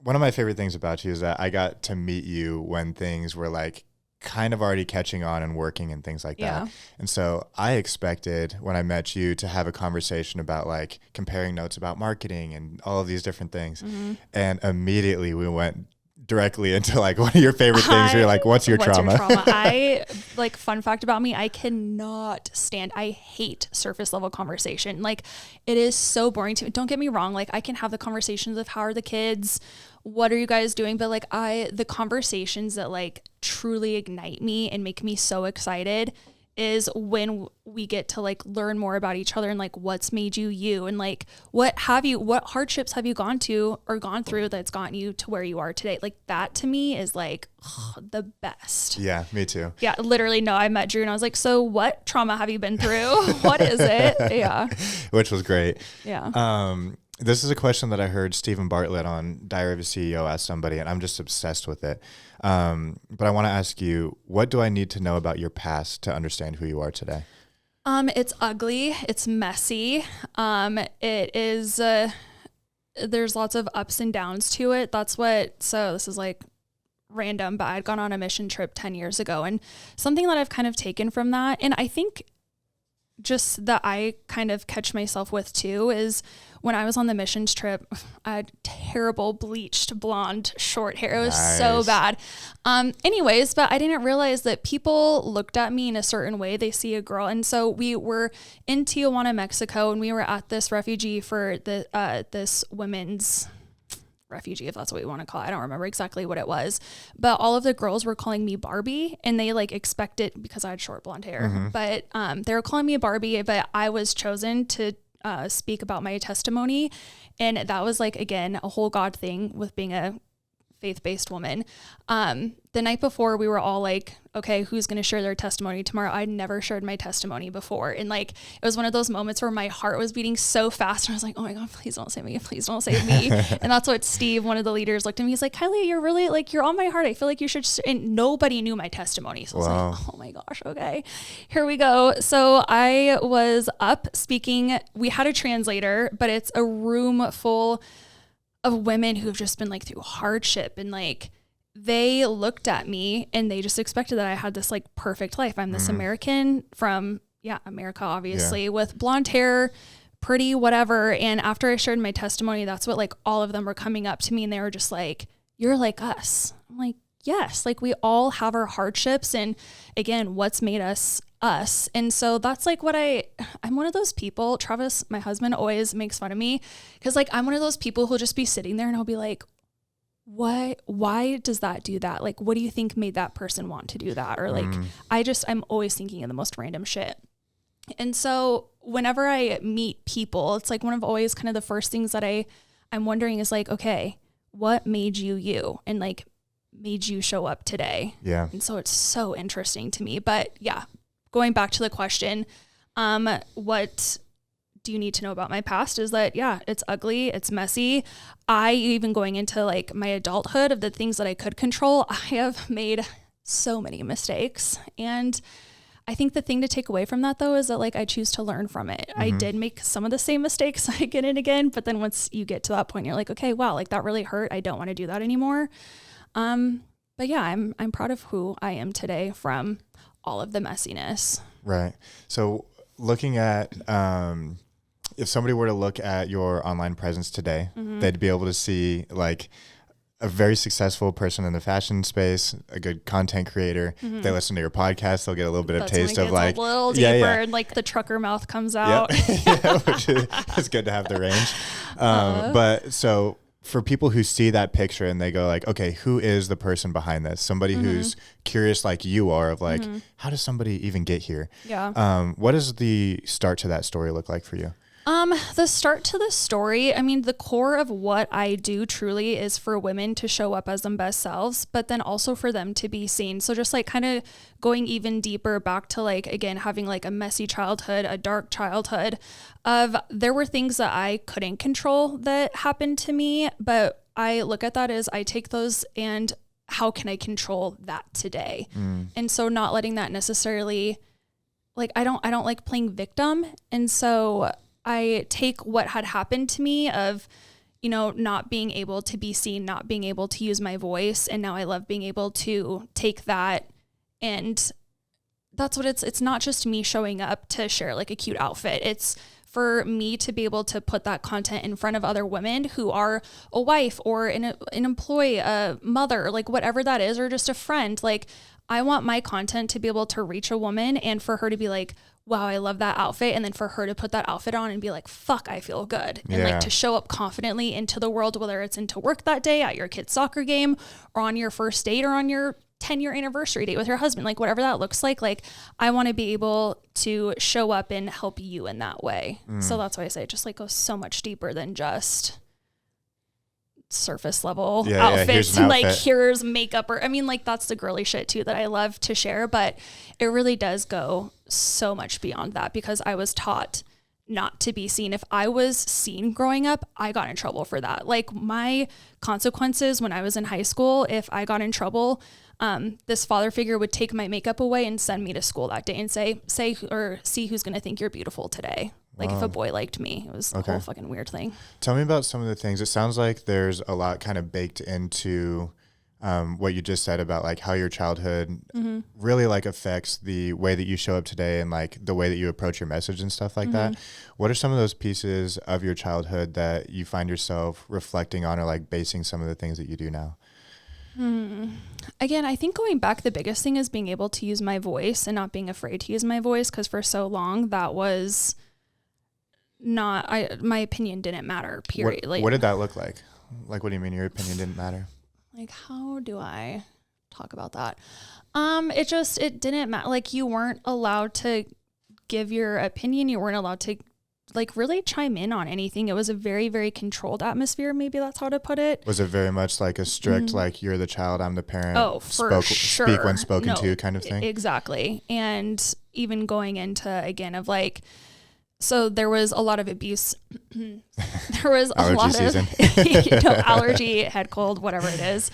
one of my favorite things about you is that I got to meet you when things were like kind of already catching on and working and things like that. And so I expected when I met you to have a conversation about like comparing notes about marketing and all of these different things. And immediately we went directly into like one of your favorite things. You're like, what's your trauma? I like, fun fact about me, I hate surface level conversation. Like, it is so boring to me. Don't get me wrong. Like, I can have the conversations of how are the kids, what are you guys doing? But like the conversations that like truly ignite me and make me so excited is when we get to like learn more about each other and like what's made you and like what hardships have you gone through that's gotten you to where you are today. Like that to me is like the best. Yeah, me too. Yeah, literally. No, I met Drew and I was like, so what trauma have you been through? What is it? Yeah. Which was great. Yeah. This is a question that I heard Stephen Bartlett on Diary of a CEO ask somebody, and I'm just obsessed with it. But I want to ask you, what do I need to know about your past to understand who you are today? It's ugly. It's messy. It is, there's lots of ups and downs to it. So this is like random, but I'd gone on a mission trip 10 years ago, and something that I've kind of taken from that, and I think just that I kind of catch myself with too, is when I was on the missions trip, I had terrible bleached blonde short hair. It was so bad. Anyways, but I didn't realize that people looked at me in a certain way. They see a girl. And so we were in Tijuana, Mexico, and we were at this refugee for this women's refugee, if that's what we want to call it. I don't remember exactly what it was, but all of the girls were calling me Barbie, and they like expected, because I had short blonde hair, but they were calling me Barbie, but I was chosen to speak about my testimony. And that was like, again, a whole God thing with being a faith-based woman. The night before, we were all like, okay, who's going to share their testimony tomorrow? I'd never shared my testimony before. And like, it was one of those moments where my heart was beating so fast. And I was like, oh my God, please don't save me. Please don't save me. And that's what Steve, one of the leaders, looked at me. He's like, Kylie, you're really like, you're on my heart. I feel like you should. And nobody knew my testimony. So I was like, oh my gosh, okay, here we go. So I was up speaking. We had a translator, but it's a room full of women who have just been like through hardship, and like they looked at me and they just expected that I had this like perfect life. I'm this American from America, obviously, with blonde hair, pretty, whatever. And after I shared my testimony, that's what like all of them were coming up to me, and they were just like, you're like us. I'm like, yes, like we all have our hardships, and again, what's made us us. And so that's like what I'm one of those people. Travis, my husband, always makes fun of me because like I'm one of those people who'll just be sitting there and I'll be like, why does that do that? Like, what do you think made that person want to do that? Or like, I'm always thinking of the most random shit. And so whenever I meet people, it's like one of always kind of the first things that I'm wondering is like, okay, what made you you, and like made you show up today? Yeah. And so it's so interesting to me. But yeah, going back to the question, what do you need to know about my past is that, yeah, it's ugly. It's messy. Even going into like my adulthood of the things that I could control, I have made so many mistakes. And I think the thing to take away from that though, is that like, I choose to learn from it. I did make some of the same mistakes again and again, but then once you get to that point, you're like, okay, wow, like that really hurt. I don't want to do that anymore. But yeah, I'm proud of who I am today from all of the messiness. Right. So looking at, if somebody were to look at your online presence today, they'd be able to see like a very successful person in the fashion space, a good content creator. If they listen to your podcast, they'll get a little bit of taste of like a little deeper, and like the trucker mouth comes out. Yep. Which is good to have the range. But so for people who see that picture and they go like, okay, who is the person behind this? Somebody who's curious like you are of like, how does somebody even get here? Yeah. What does the start to that story look like for you? The start to the story, I mean, the core of what I do truly is for women to show up as their best selves, but then also for them to be seen. So just like kind of going even deeper back to like, again, having like a messy childhood, a dark childhood there were things that I couldn't control that happened to me, but I look at that as I take those and how can I control that today? And so not letting that necessarily, like, I don't like playing victim. And so I take what had happened to me of, you know, not being able to be seen, not being able to use my voice. And now I love being able to take that, and that's what it's not just me showing up to share like a cute outfit. It's for me to be able to put that content in front of other women who are a wife or an employee, a mother, like whatever that is, or just a friend. Like, I want my content to be able to reach a woman and for her to be like, wow, I love that outfit. And then for her to put that outfit on and be like, fuck, I feel good. And like to show up confidently into the world, whether it's into work that day, at your kid's soccer game, or on your first date, or on your 10-year anniversary date with your husband, like whatever that looks like I want to be able to show up and help you in that way. So that's why I say it just like goes so much deeper than just surface level outfits and like here's makeup, or I mean, like that's the girly shit too that I love to share, but it really does go so much beyond that, because I was taught not to be seen. If I was seen growing up, I got in trouble for that. Like my consequences when I was in high school, if I got in trouble, this father figure would take my makeup away and send me to school that day and say or see who's going to think you're beautiful today. Like if a boy liked me, it was a whole fucking weird thing. Tell me about some of the things. It sounds like there's a lot kind of baked into what you just said about like how your childhood really like affects the way that you show up today and like the way that you approach your message and stuff like that. What are some of those pieces of your childhood that you find yourself reflecting on or like basing some of the things that you do now? Again, I think going back, the biggest thing is being able to use my voice and not being afraid to use my voice. Cause for so long that was not, my opinion didn't matter, period. What did that look like? Like, what do you mean your opinion didn't matter? Like, how do I talk about that? It didn't matter. Like, you weren't allowed to give your opinion. You weren't allowed to like really chime in on anything. It was a very, very controlled atmosphere. Maybe that's how to put it. Was it very much like a strict, like you're the child, I'm the parent. Oh, for sure. Speak when spoken to kind of thing. Exactly. And even going into, again, of like, so there was a lot of abuse. There was a lot of allergy, head cold, whatever it is.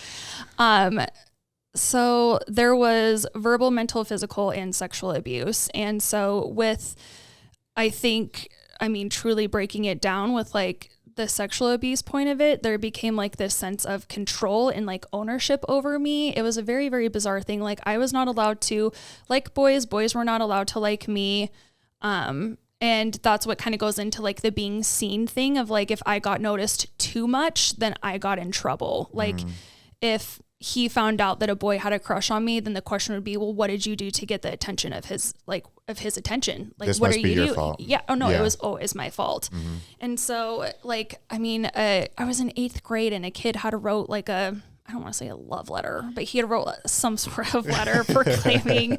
So there was verbal, mental, physical, and sexual abuse. And so with, truly breaking it down with like the sexual abuse point of it, there became like this sense of control and like ownership over me. It was a very, very bizarre thing. Like I was not allowed to like boys. Boys were not allowed to like me. And that's what kind of goes into like the being seen thing of like, if I got noticed too much, then I got in trouble. Like if he found out that a boy had a crush on me, then the question would be, well, what did you do to get the attention of his attention? Like, this what are you doing? Fault. Yeah. Oh no, It was always my fault. And so like, I was in 8th grade and a kid had wrote like I don't want to say a love letter, but he had wrote some sort of letter proclaiming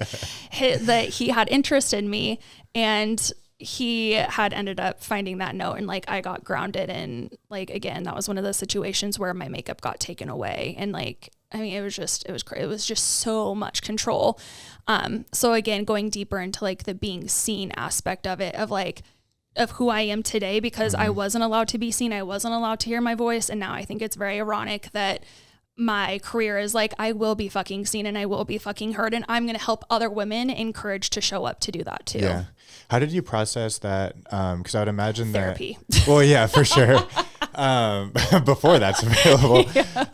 that he had interest in me. And he had ended up finding that note, and like I got grounded, and like again, that was one of those situations where my makeup got taken away, and like it was just so much control. So again, going deeper into like the being seen aspect of it, of who I am today, because I wasn't allowed to be seen, I wasn't allowed to hear my voice, and now I think it's very ironic that my career is like, I will be fucking seen and I will be fucking heard, and I'm going to help other women encouraged to show up to do that too. Yeah. How did you process that? Cause I would imagine therapy. Well, yeah, for sure. Before that's available.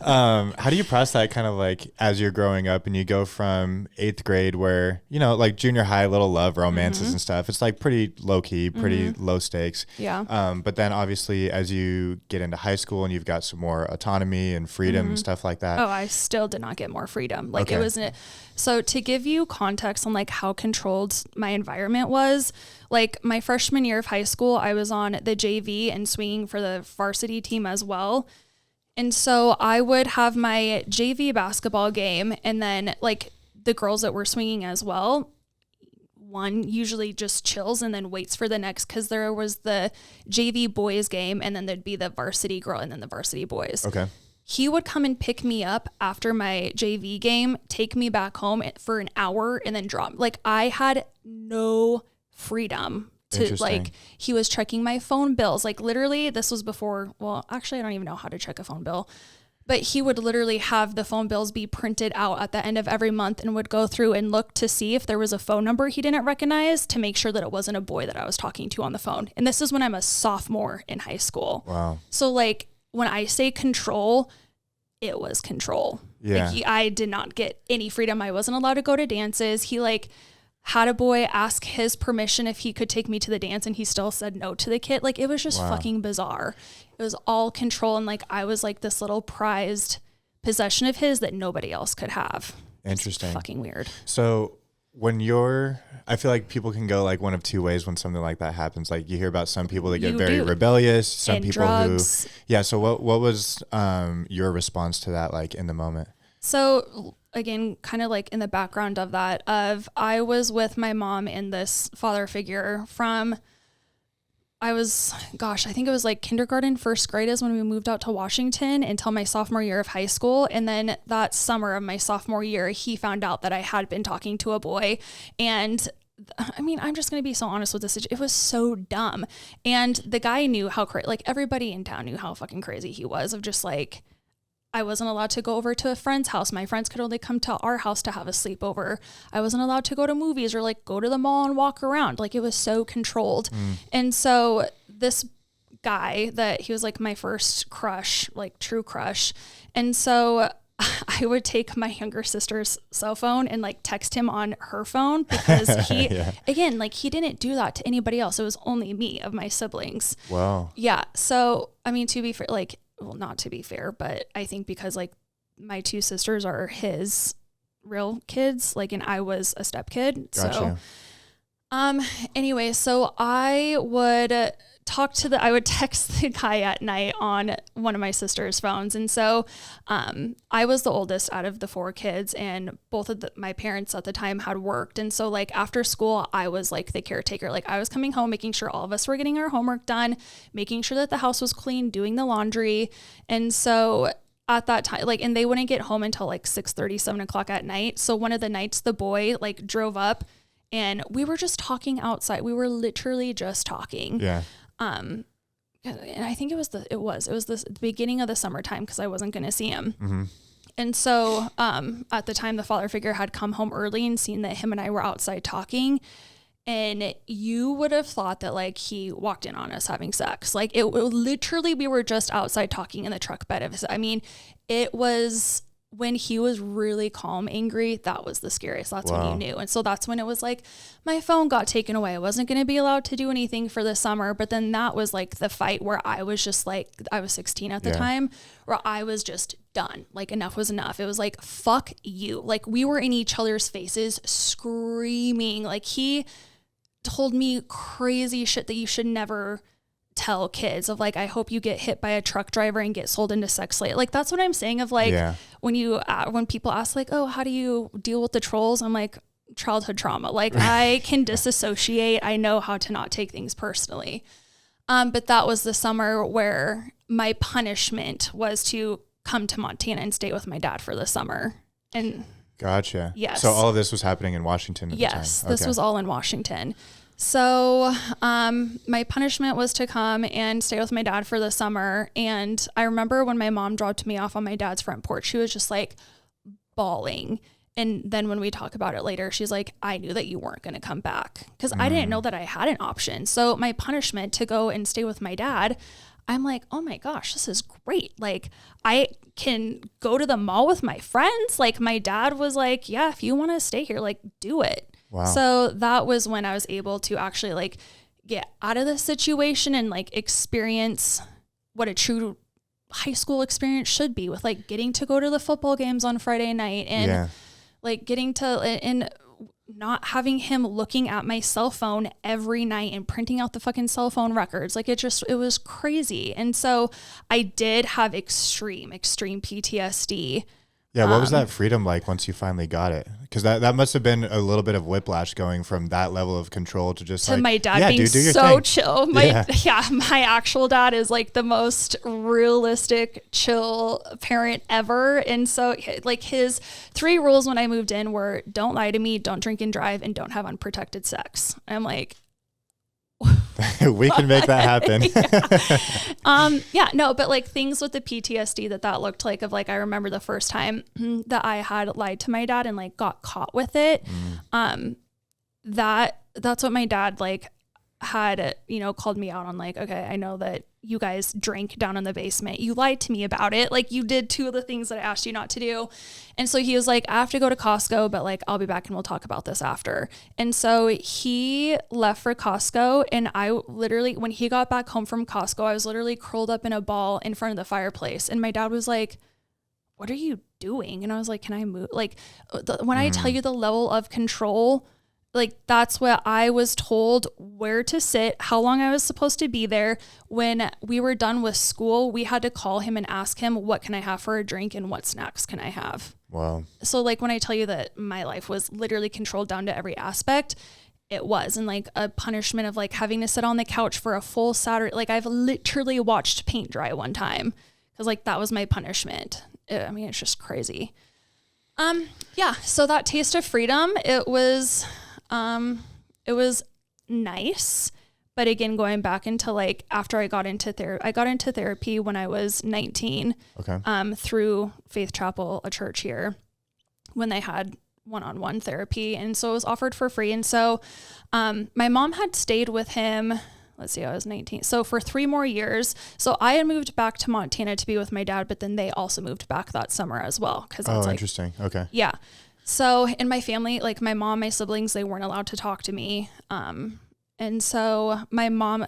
How do you process that kind of like as you're growing up and you go from 8th grade where, like junior high, little love romances and stuff, it's like pretty low key, pretty low stakes. Yeah. But then obviously as you get into high school and you've got some more autonomy and freedom and stuff like that. Oh, I still did not get more freedom. Like it wasn't. So to give you context on like how controlled my environment was, like my freshman year of high school, I was on the JV and swinging for the varsity team as well. And so I would have my JV basketball game, and then like the girls that were swinging as well, one usually just chills and then waits for the next, because there was the JV boys game, and then there'd be the varsity girl and then the varsity boys. Okay. He would come and pick me up after my JV game, take me back home for an hour, and then drop. Like I had no freedom to like, he was checking my phone bills. Like literally this was before, well, actually I don't even know how to check a phone bill, but he would literally have the phone bills be printed out at the end of every month and would go through and look to see if there was a phone number he didn't recognize to make sure that it wasn't a boy that I was talking to on the phone. And this is when I'm a sophomore in high school. Wow. So like, when I say control, it was control. Yeah. Like I did not get any freedom. I wasn't allowed to go to dances. He like had a boy ask his permission if he could take me to the dance, and he still said no to the kid. Like it was just fucking bizarre. It was all control. And like, I was like this little prized possession of his that nobody else could have. Interesting. Fucking weird. So I feel like people can go like one of two ways when something like that happens. Like you hear about some people that get very rebellious, some and people drugs. So what was your response to that like in the moment? So again, kind of like in the background of that, I was with my mom and this father figure from, I think it was like kindergarten, first grade is when we moved out to Washington until my sophomore year of high school. And then that summer of my sophomore year, he found out that I had been talking to a boy. And I mean, I'm just going to be so honest with this. It was so dumb. And the guy knew how crazy, like everybody in town knew how fucking crazy he was, of just like, I wasn't allowed to go over to a friend's house. My friends could only come to our house to have a sleepover. I wasn't allowed to go to movies or like go to the mall and walk around. Like it was so controlled. And so this guy that he was like my first crush, like true crush. And so I would take my younger sister's cell phone and like text him on her phone because he, again, like he didn't do that to anybody else. It was only me of my siblings. Wow. Yeah. So, I mean, to be fair, like, well, not to be fair, but I think because like my two sisters are his real kids, like, and I was a step kid. Gotcha. So, anyway, so I would I would text the guy at night on one of my sister's phones. And so, I was the oldest out of the four kids, and both of my parents at the time had worked. And so like after school, I was like the caretaker. Like I was coming home, making sure all of us were getting our homework done, making sure that the house was clean, doing the laundry. And so at that time, like, and they wouldn't get home until like 6:30, 7:00 at night. So one of the nights the boy like drove up and we were just talking outside. We were literally just talking. Yeah. And I think it was the beginning of the summertime because I wasn't going to see him. Mm-hmm. And so, at the time the father figure had come home early and seen that him and I were outside talking, and you would have thought that like he walked in on us having sex. Like it literally, we were just outside talking in the truck bed of his, I mean, it was when he was really calm, angry, that was the scariest. That's when you knew. And so that's when it was like, my phone got taken away. I wasn't going to be allowed to do anything for the summer. But then that was like the fight where I was just like, I was 16 at the time, where I was just done. Like enough was enough. It was like, fuck you. Like we were in each other's faces screaming. Like he told me crazy shit that you should never tell kids, of like, I hope you get hit by a truck driver and get sold into sex slave. Like that's what I'm saying, of like when people ask like, oh, how do you deal with the trolls? I'm like, childhood trauma. Like I can disassociate. I know how to not take things personally. But that was the summer where my punishment was to come to Montana and stay with my dad for the summer. And gotcha. Yes. So all of this was happening in Washington at the time. Yes, this was all in Washington. So my punishment was to come and stay with my dad for the summer. And I remember when my mom dropped me off on my dad's front porch, she was just like bawling. And then when we talk about it later, she's like, I knew that you weren't going to come back, because I didn't know that I had an option. So my punishment to go and stay with my dad, I'm like, oh my gosh, this is great. Like I can go to the mall with my friends. Like my dad was like, yeah, if you want to stay here, like do it. Wow. So that was when I was able to actually like get out of the situation and like experience what a true high school experience should be, with like getting to go to the football games on Friday night and like getting to, and not having him looking at my cell phone every night and printing out the fucking cell phone records. Like it was crazy. And so I did have extreme PTSD. Yeah, what was that freedom like once you finally got it? Because that must have been a little bit of whiplash, going from that level of control to just like, my dad being do your so thing. chill. My actual dad is like the most realistic, chill parent ever. And so like his 3 rules when I moved in were, don't lie to me, don't drink and drive, and don't have unprotected sex. And I'm like, we can make that happen. No, but like things with the PTSD that looked like, of like, I remember the first time that I had lied to my dad and like got caught with it. That's what my dad like had, called me out on, like, okay, I know that you guys drank down in the basement. You lied to me about it. Like, you did 2 of the things that I asked you not to do. And so he was like, I have to go to Costco, but like, I'll be back and we'll talk about this after. And so he left for Costco. And I literally, when he got back home from Costco, I was literally curled up in a ball in front of the fireplace. And my dad was like, what are you doing? And I was like, can I move? Like, when I tell you the level of control, like, that's what I was told, where to sit, how long I was supposed to be there. When we were done with school, we had to call him and ask him, what can I have for a drink and what snacks can I have? Wow. So like, when I tell you that my life was literally controlled down to every aspect, it was. And like, a punishment of like having to sit on the couch for a full Saturday. Like, I've literally watched paint dry one time because like, that was my punishment. I mean, it's just crazy. Yeah. So that taste of freedom, it was nice, but again, going back into like, after I got into therapy when I was 19, through Faith Chapel, a church here, when they had one-on-one therapy. And so it was offered for free. And so, my mom had stayed with him. Let's see, I was 19. So for 3 more years. So I had moved back to Montana to be with my dad, but then they also moved back that summer as well. Interesting. Okay. Yeah. So in my family, like my mom, my siblings, they weren't allowed to talk to me. And so my mom,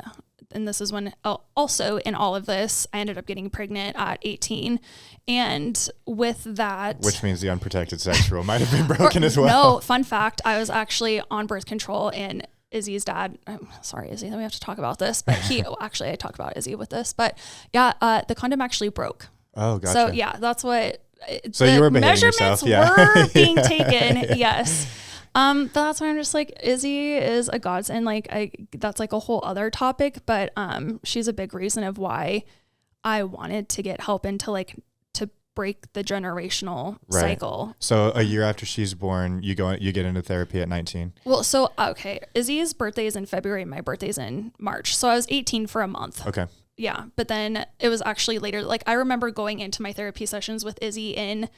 and this is when also in all of this, I ended up getting pregnant at 18. And with that, which means the unprotected sex rule might have been broken as well. No, fun fact, I was actually on birth control, and Izzy's dad, I'm sorry, Izzy, we have to talk about this, but I talk about Izzy with this, but yeah, the condom actually broke. Oh, gotcha. So yeah, that's what, so you were behaving yourself. Yeah. Were being taken. Yes. That's why I'm just like, Izzy is a godsend. Like that's like a whole other topic, but, she's a big reason of why I wanted to get help into like, to break the generational cycle. So a year after she's born, you get into therapy at 19. Well, so, okay. Izzy's birthday is in February. My birthday's in March. So I was 18 for a month. Okay. Yeah. But then it was actually later. Like, I remember going into my therapy sessions with Izzy in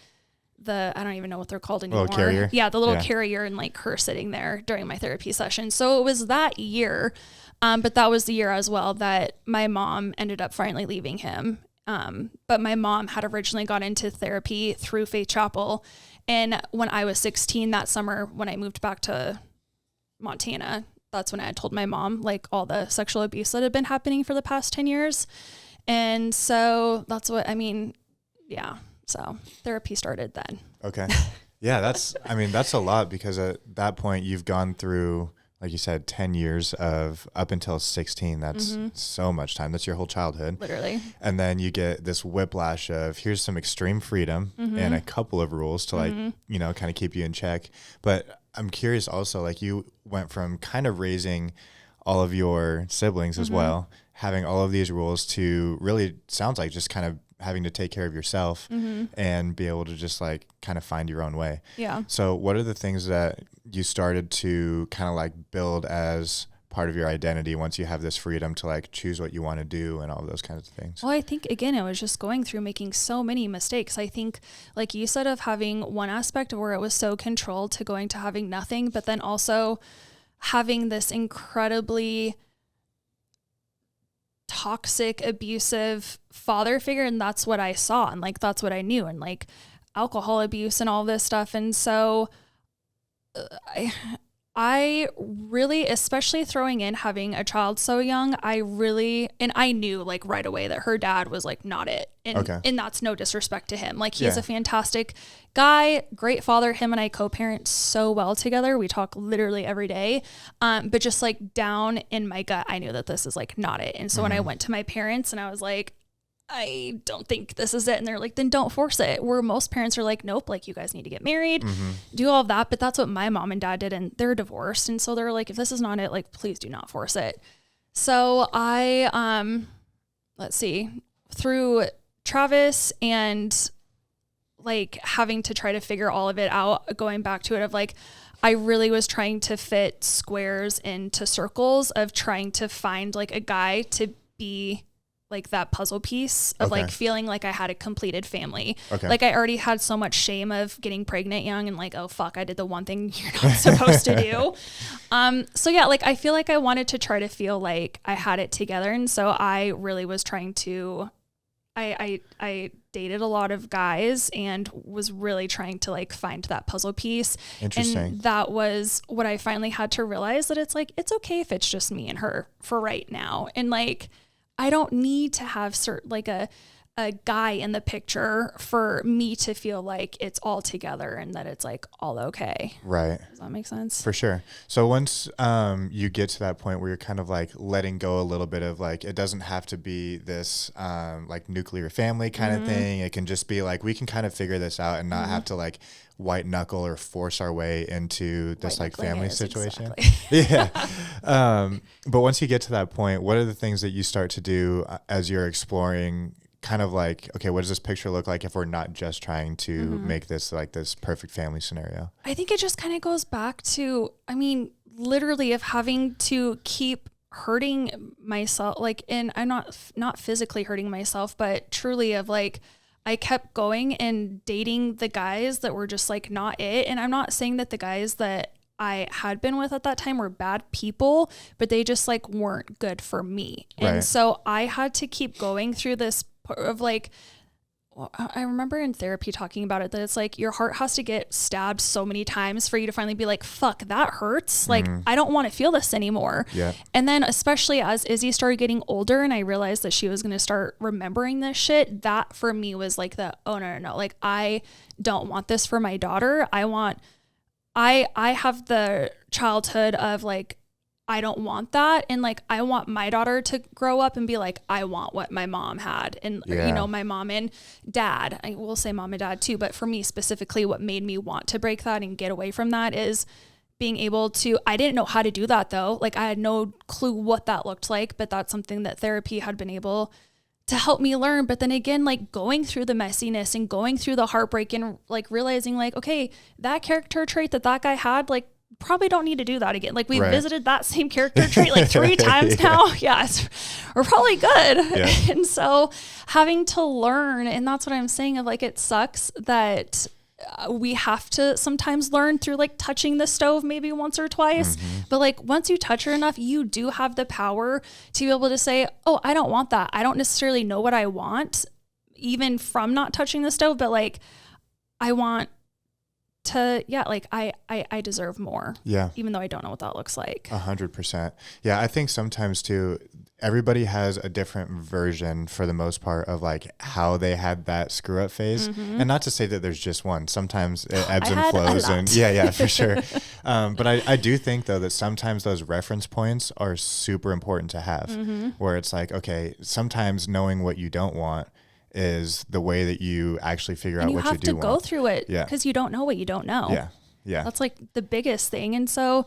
I don't even know what they're called anymore. Little carrier. Yeah. The little carrier, and like her sitting there during my therapy session. So it was that year. But that was the year as well that my mom ended up finally leaving him. But my mom had originally got into therapy through Faith Chapel. And when I was 16 that summer, when I moved back to Montana, that's when I had told my mom like all the sexual abuse that had been happening for the past 10 years. And so that's what, I mean, yeah. So therapy started then. Okay. Yeah. That's a lot, because at that point you've gone through, like you said, 10 years of up until 16. That's so much time. That's your whole childhood. Literally. And then you get this whiplash of here's some extreme freedom and a couple of rules to like, kind of keep you in check. But I'm curious also, like, you went from kind of raising all of your siblings as well, having all of these rules, to really sounds like just kind of having to take care of yourself and be able to just like kind of find your own way. Yeah. So what are the things that you started to kind of like build as part of your identity once you have this freedom to like choose what you want to do and all of those kinds of things? Well, I think again, it was just going through making so many mistakes. I think, like you said, of having one aspect where it was so controlled to going to having nothing, but then also having this incredibly toxic, abusive father figure. And that's what I saw. And like, that's what I knew, and like alcohol abuse and all this stuff. And so I really, especially throwing in having a child so young, I knew like right away that her dad was like not it. And that's no disrespect to him. Like, he's a fantastic guy, great father. Him and I co-parent so well together. We talk literally every day. But just like down in my gut, I knew that this is like not it. And so when I went to my parents and I was like, I don't think this is it. And they're like, then don't force it. Where most parents are like, nope, like you guys need to get married, do all of that. But that's what my mom and dad did, and they're divorced. And so they're like, if this is not it, like, please do not force it. So I, let's see, through Travis and like having to try to figure all of it out, going back to it of like, I really was trying to fit squares into circles of trying to find like a guy to be like that puzzle piece of like feeling like I had a completed family. Like I already had so much shame of getting pregnant young and like, oh fuck, I did the one thing you're not supposed to do. So yeah, like I feel like I wanted to try to feel like I had it together. And so I really was trying to, I dated a lot of guys and was really trying to like find that puzzle piece. Interesting. And that was what I finally had to realize, that it's like, it's okay if it's just me and her for right now. And like, I don't need to have like a guy in the picture for me to feel like it's all together and that it's like all okay. Right. Does that make sense? For sure. So once you get to that point where you're kind of like letting go a little bit of like, it doesn't have to be this like nuclear family kind of thing. It can just be like, we can kind of figure this out and not have to like white knuckle or force our way into this like family situation. Exactly. Yeah. But once you get to that point, what are the things that you start to do as you're exploring kind of like, okay, what does this picture look like if we're not just trying to make this like this perfect family scenario? I think it just kind of goes back to, I mean, literally of having to keep hurting myself, like, and I'm not physically hurting myself, but truly of like, I kept going and dating the guys that were just like not it. And I'm not saying that the guys that I had been with at that time were bad people, but they just like weren't good for me. Right. And so I had to keep going through this of like, I remember in therapy talking about it, that it's like your heart has to get stabbed so many times for you to finally be like, fuck, that hurts. Like, I don't want to feel this anymore. Yeah. And then especially as Izzy started getting older and I realized that she was going to start remembering this shit, that for me was like oh no. Like, I don't want this for my daughter. I have the childhood of like, I don't want that. And like, I want my daughter to grow up and be like, I want what my mom had. And, you know, my mom and dad, I will say mom and dad too, but for me specifically, what made me want to break that and get away from that is being able to, I didn't know how to do that though. Like I had no clue what that looked like, but that's something that therapy had been able to help me learn. But then again, like going through the messiness and going through the heartbreak and like realizing like, okay, that character trait that guy had, like, probably don't need to do that again. Like we visited that same character trait like 3 times now. Yes, we're probably good. Yeah. And so having to learn, and that's what I'm saying of like, it sucks that we have to sometimes learn through like touching the stove maybe once or twice. But like once you touch her enough, you do have the power to be able to say, oh, I don't want that. I don't necessarily know what I want even from not touching the stove, but like I want to, like I deserve more. Yeah. Even though I don't know what that looks like. 100%. Yeah. I think sometimes too, everybody has a different version for the most part of like how they had that screw up phase. And not to say that there's just one, sometimes it ebbs and flows and yeah, for sure. But I do think though that sometimes those reference points are super important to have where it's like, okay, sometimes knowing what you don't want is the way that you actually figure out what you do want. You have to go through it because you don't know what you don't know. Yeah. Yeah. That's like the biggest thing. And so,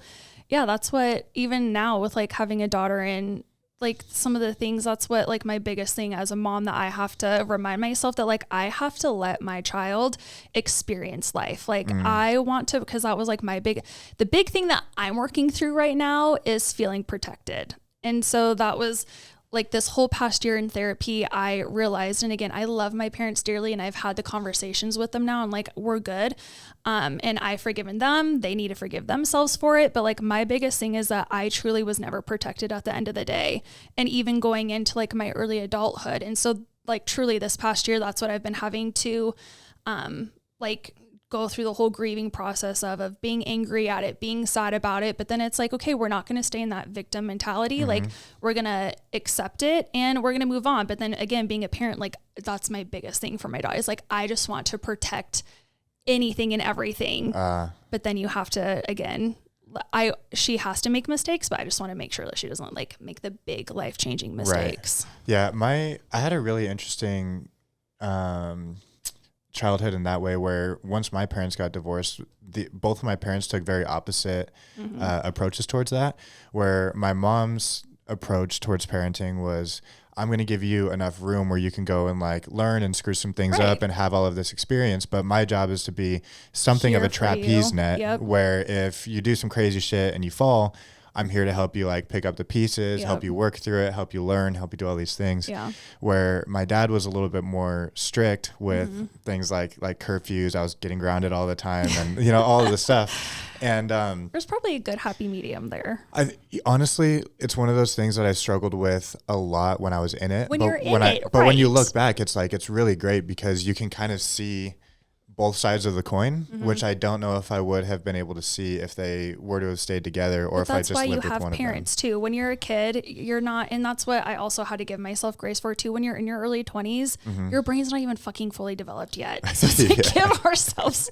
yeah, that's what, even now with like having a daughter and like some of the things, that's what like my biggest thing as a mom, that I have to remind myself that like I have to let my child experience life. Like I want to, because that was like the big thing that I'm working through right now is feeling protected. And so that was like this whole past year in therapy, I realized, and again, I love my parents dearly and I've had the conversations with them now and like, we're good. And I've forgiven them. They need to forgive themselves for it. But like my biggest thing is that I truly was never protected at the end of the day. And even going into like my early adulthood. And so like truly this past year, that's what I've been having to, like go through the whole grieving process of being angry at it, being sad about it. But then it's like, okay, we're not going to stay in that victim mentality. Like we're going to accept it and we're going to move on. But then again, being a parent, like that's my biggest thing for my daughter is like, I just want to protect anything and everything. But then you have to, again, she has to make mistakes, but I just want to make sure that she doesn't like make the big life-changing mistakes. Right. Yeah. I had a really interesting, childhood in that way where once my parents got divorced, both of my parents took very opposite approaches towards that, where my mom's approach towards parenting was, I'm going to give you enough room where you can go and like learn and screw some things up and have all of this experience. But my job is to be something of a trapeze net where if you do some crazy shit and you fall, I'm here to help you like pick up the pieces, help you work through it, help you learn, help you do all these things. Yeah. Where my dad was a little bit more strict with things like curfews. I was getting grounded all the time and, you know, all of the stuff. And there's probably a good happy medium there. Honestly, it's one of those things that I struggled with a lot when I was in it. But when you look back, it's like, it's really great because you can kind of see both sides of the coin, which I don't know if I would have been able to see if they were to have stayed together or if I just lived with one of them. That's why you have parents too. When you're a kid, you're not, and that's what I also had to give myself grace for too. When you're in your early 20s, your brain's not even fucking fully developed yet. So to give ourselves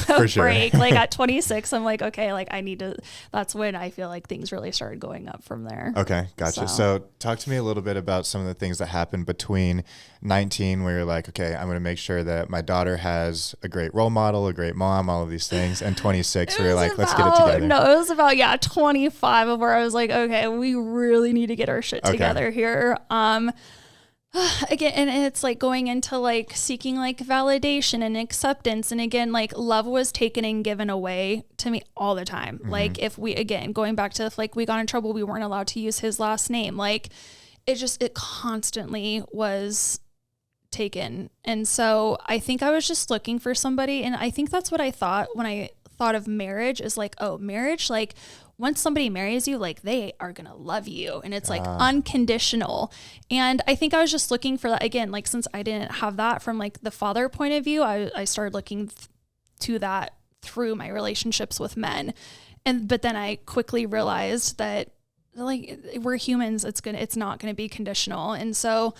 a break. Like at 26, I'm like, okay, like I need to, that's when I feel like things really started going up from there. Okay, gotcha. So talk to me a little bit about some of the things that happened between 19 where you're like, okay, I'm going to make sure that my daughter has a great role model, a great mom, all of these things, and 26 where you're like, let's get it together. No, it was about 25 of where I was like, okay, we really need to get our shit together here. Again, and it's like going into like seeking like validation and acceptance, and again, like love was taken and given away to me all the time. Like if we, again, going back to if like we got in trouble, we weren't allowed to use his last name. Like it constantly was taken. And so I think I was just looking for somebody, and I think that's what I thought when I thought of marriage, is like, oh, marriage, like once somebody marries you, like they are gonna love you, and it's like unconditional. And I think I was just looking for that again, like since I didn't have that from like the father point of view, I started looking to that through my relationships with men. But then I quickly realized that like we're humans, it's not gonna be conditional. And so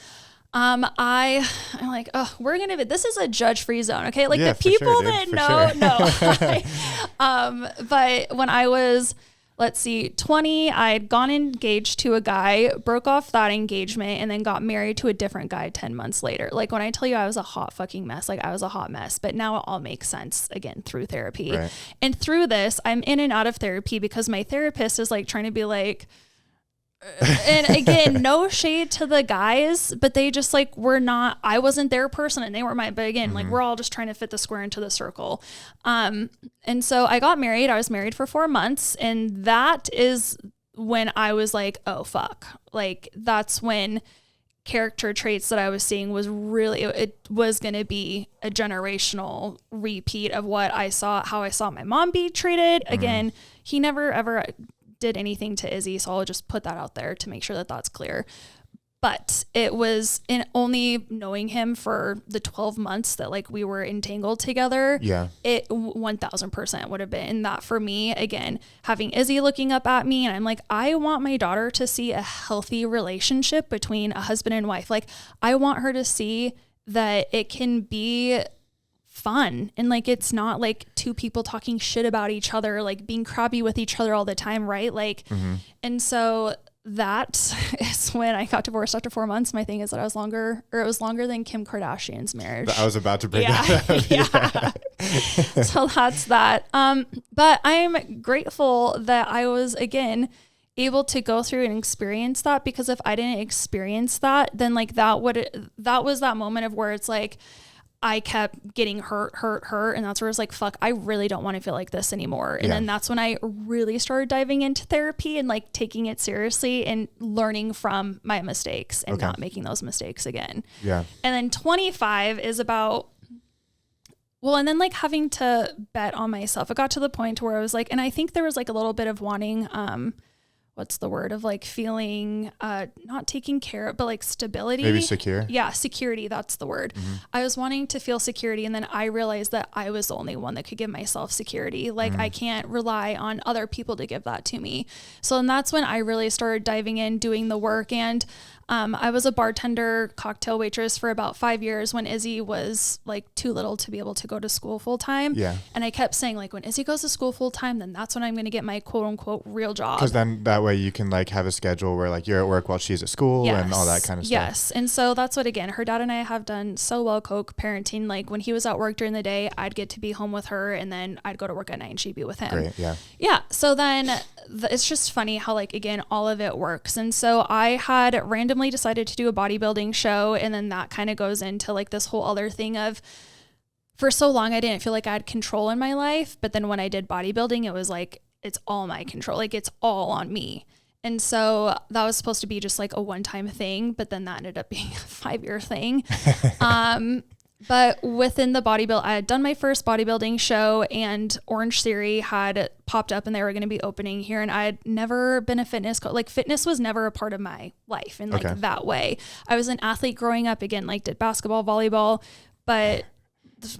I'm like, oh, this is a judge-free zone. Okay. Like the people that know. But when I was, 20, I'd gone engaged to a guy, broke off that engagement, and then got married to a different guy 10 months later. Like when I tell you I was a hot fucking mess, like I was a hot mess, but now it all makes sense again through therapy. Right. And through this, I'm in and out of therapy because my therapist is like trying to be like, and again, no shade to the guys, but they just like I wasn't their person and they were mine. But again, like we're all just trying to fit the square into the circle. And so I got married. I was married for 4 months, and that is when I was like, oh fuck. Like that's when character traits that I was seeing was really, it was going to be a generational repeat of what I saw, how I saw my mom be treated. Again, he never ever did anything to Izzy, so I'll just put that out there to make sure that that's clear. But it was in only knowing him for the 12 months that like we were entangled together. Yeah, it 1000% would have been that for me. Again, having Izzy looking up at me, and I'm like, I want my daughter to see a healthy relationship between a husband and wife. Like I want her to see that it can be fun, and like it's not like two people talking shit about each other, like being crabby with each other all the time, right? Like and so that is when I got divorced after 4 months. My thing is that it was longer than Kim Kardashian's marriage. I was about to bring that up. Yeah. So that's that. But I'm grateful that I was again able to go through and experience that, because if I didn't experience that, then like that was that moment of where it's like I kept getting hurt. And that's where it's like, fuck, I really don't want to feel like this anymore. And then that's when I really started diving into therapy and like taking it seriously and learning from my mistakes and not making those mistakes again. Yeah. And then 25 is about, and then like having to bet on myself. It got to the point where I was like, and I think there was like a little bit of wanting, what's the word of like feeling, not taking care of, but like stability. Maybe secure. Yeah. Security. That's the word. I was wanting to feel security. And then I realized that I was the only one that could give myself security. Like I can't rely on other people to give that to me. So then that's when I really started diving in, doing the work. And I was a bartender, cocktail waitress for about 5 years when Izzy was like too little to be able to go to school full time. Yeah. And I kept saying like, when Izzy goes to school full time, then that's when I'm going to get my quote unquote real job. Because then that way you can like have a schedule where like you're at work while she's at school and all that kind of stuff. Yes. And so that's what, again, her dad and I have done so well co-parenting. Like when he was at work during the day, I'd get to be home with her, and then I'd go to work at night and she'd be with him. Great. Yeah. Yeah. So then it's just funny how like, again, all of it works. And so I had randomly decided to do a bodybuilding show, and then that kind of goes into like this whole other thing of, for so long I didn't feel like I had control in my life, but then when I did bodybuilding, it was like it's all my control. Like it's all on me. And so that was supposed to be just like a one-time thing, but then that ended up being a 5-year thing. But within the bodybuild, I had done my first bodybuilding show, and Orange Theory had popped up and they were going to be opening here. And I had never been a fitness coach. Like fitness was never a part of my life in like that way. I was an athlete growing up, again, like did basketball, volleyball, but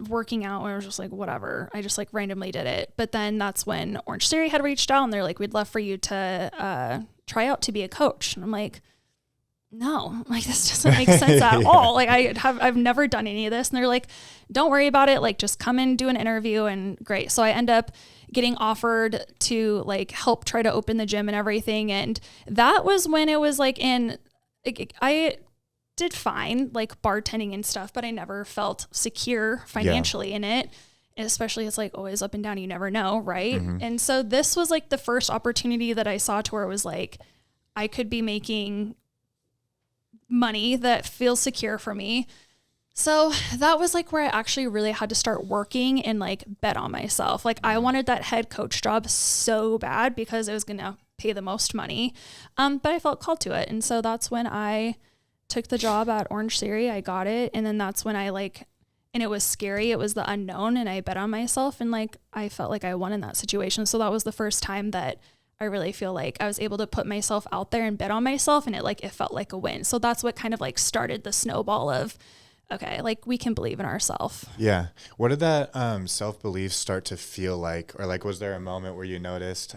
working out, I was just like, whatever. I just like randomly did it. But then that's when Orange Theory had reached out and they're like, we'd love for you to try out to be a coach. And I'm like, no, like this doesn't make sense at all. Like I've never done any of this. And they're like, don't worry about it. Like just come and do an interview and great. So I end up getting offered to like help try to open the gym and everything. And that was when it was like I did fine, like bartending and stuff, but I never felt secure financially in it. And especially it's like always up and down. You never know. Right. Mm-hmm. And so this was like the first opportunity that I saw to where it was like, I could be making money that feels secure for me. So that was like where I actually really had to start working and like bet on myself. Like I wanted that head coach job so bad because it was going to pay the most money. But I felt called to it. And so that's when I took the job at Orange Theory. I got it. And then that's when and it was scary. It was the unknown, and I bet on myself, and like, I felt like I won in that situation. So that was the first time that I really feel like I was able to put myself out there and bet on myself, and it felt like a win. So that's what kind of like started the snowball of, okay, like we can believe in ourselves. Yeah. What did that self-belief start to feel like? Or like, was there a moment where you noticed,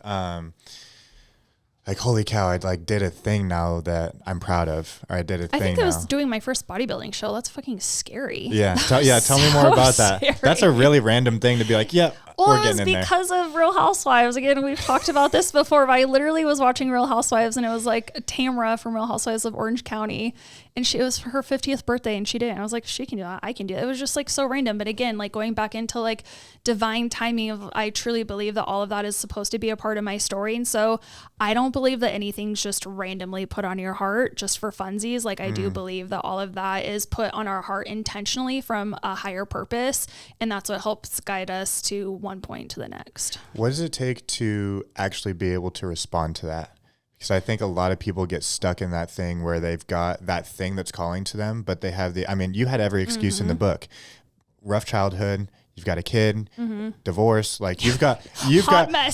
like, holy cow, I like did a thing now that I'm proud of, or I did a thing. I think I was doing my first bodybuilding show. That's fucking scary. Yeah. Tell me more about that. Scary. That's a really random thing to be like, yeah, we're getting in there. Because of Real Housewives. Again, we've talked about this before, but I literally was watching Real Housewives, and it was like Tamara from Real Housewives of Orange County, and it was her 50th birthday, and she did it. And I was like, she can do that. I can do it. It was just like so random. But again, like going back into like divine timing of, I truly believe that all of that is supposed to be a part of my story. And so I don't believe that anything's just randomly put on your heart just for funsies. Like I do believe that all of that is put on our heart intentionally from a higher purpose. And that's what helps guide us to one point to the next. What does it take to actually be able to respond to that? Because I think a lot of people get stuck in that thing where they've got that thing that's calling to them, but they have you had every excuse in the book. Rough childhood, you've got a kid, divorce, like you've got the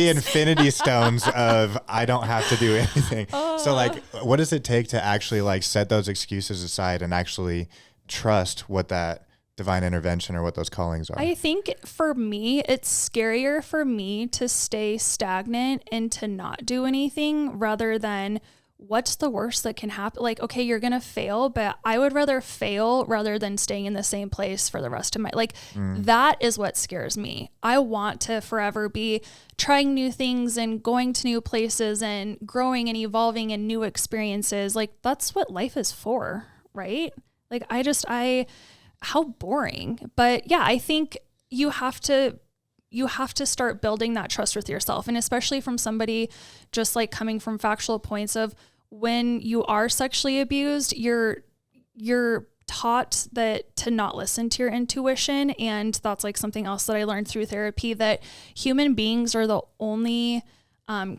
infinity stones of I don't have to do anything. So like, what does it take to actually like set those excuses aside and actually trust what that divine intervention or what those callings are? I think for me, it's scarier for me to stay stagnant and to not do anything rather than what's the worst that can happen? Like, okay, you're going to fail, but I would rather fail rather than staying in the same place for the rest of my, that is what scares me. I want to forever be trying new things and going to new places and growing and evolving and new experiences. Like that's what life is for, right? Like how boring. But yeah, I think you have to start building that trust with yourself. And especially from somebody just like coming from factual points of when you are sexually abused, you're taught that to not listen to your intuition. And that's like something else that I learned through therapy, that human beings are the only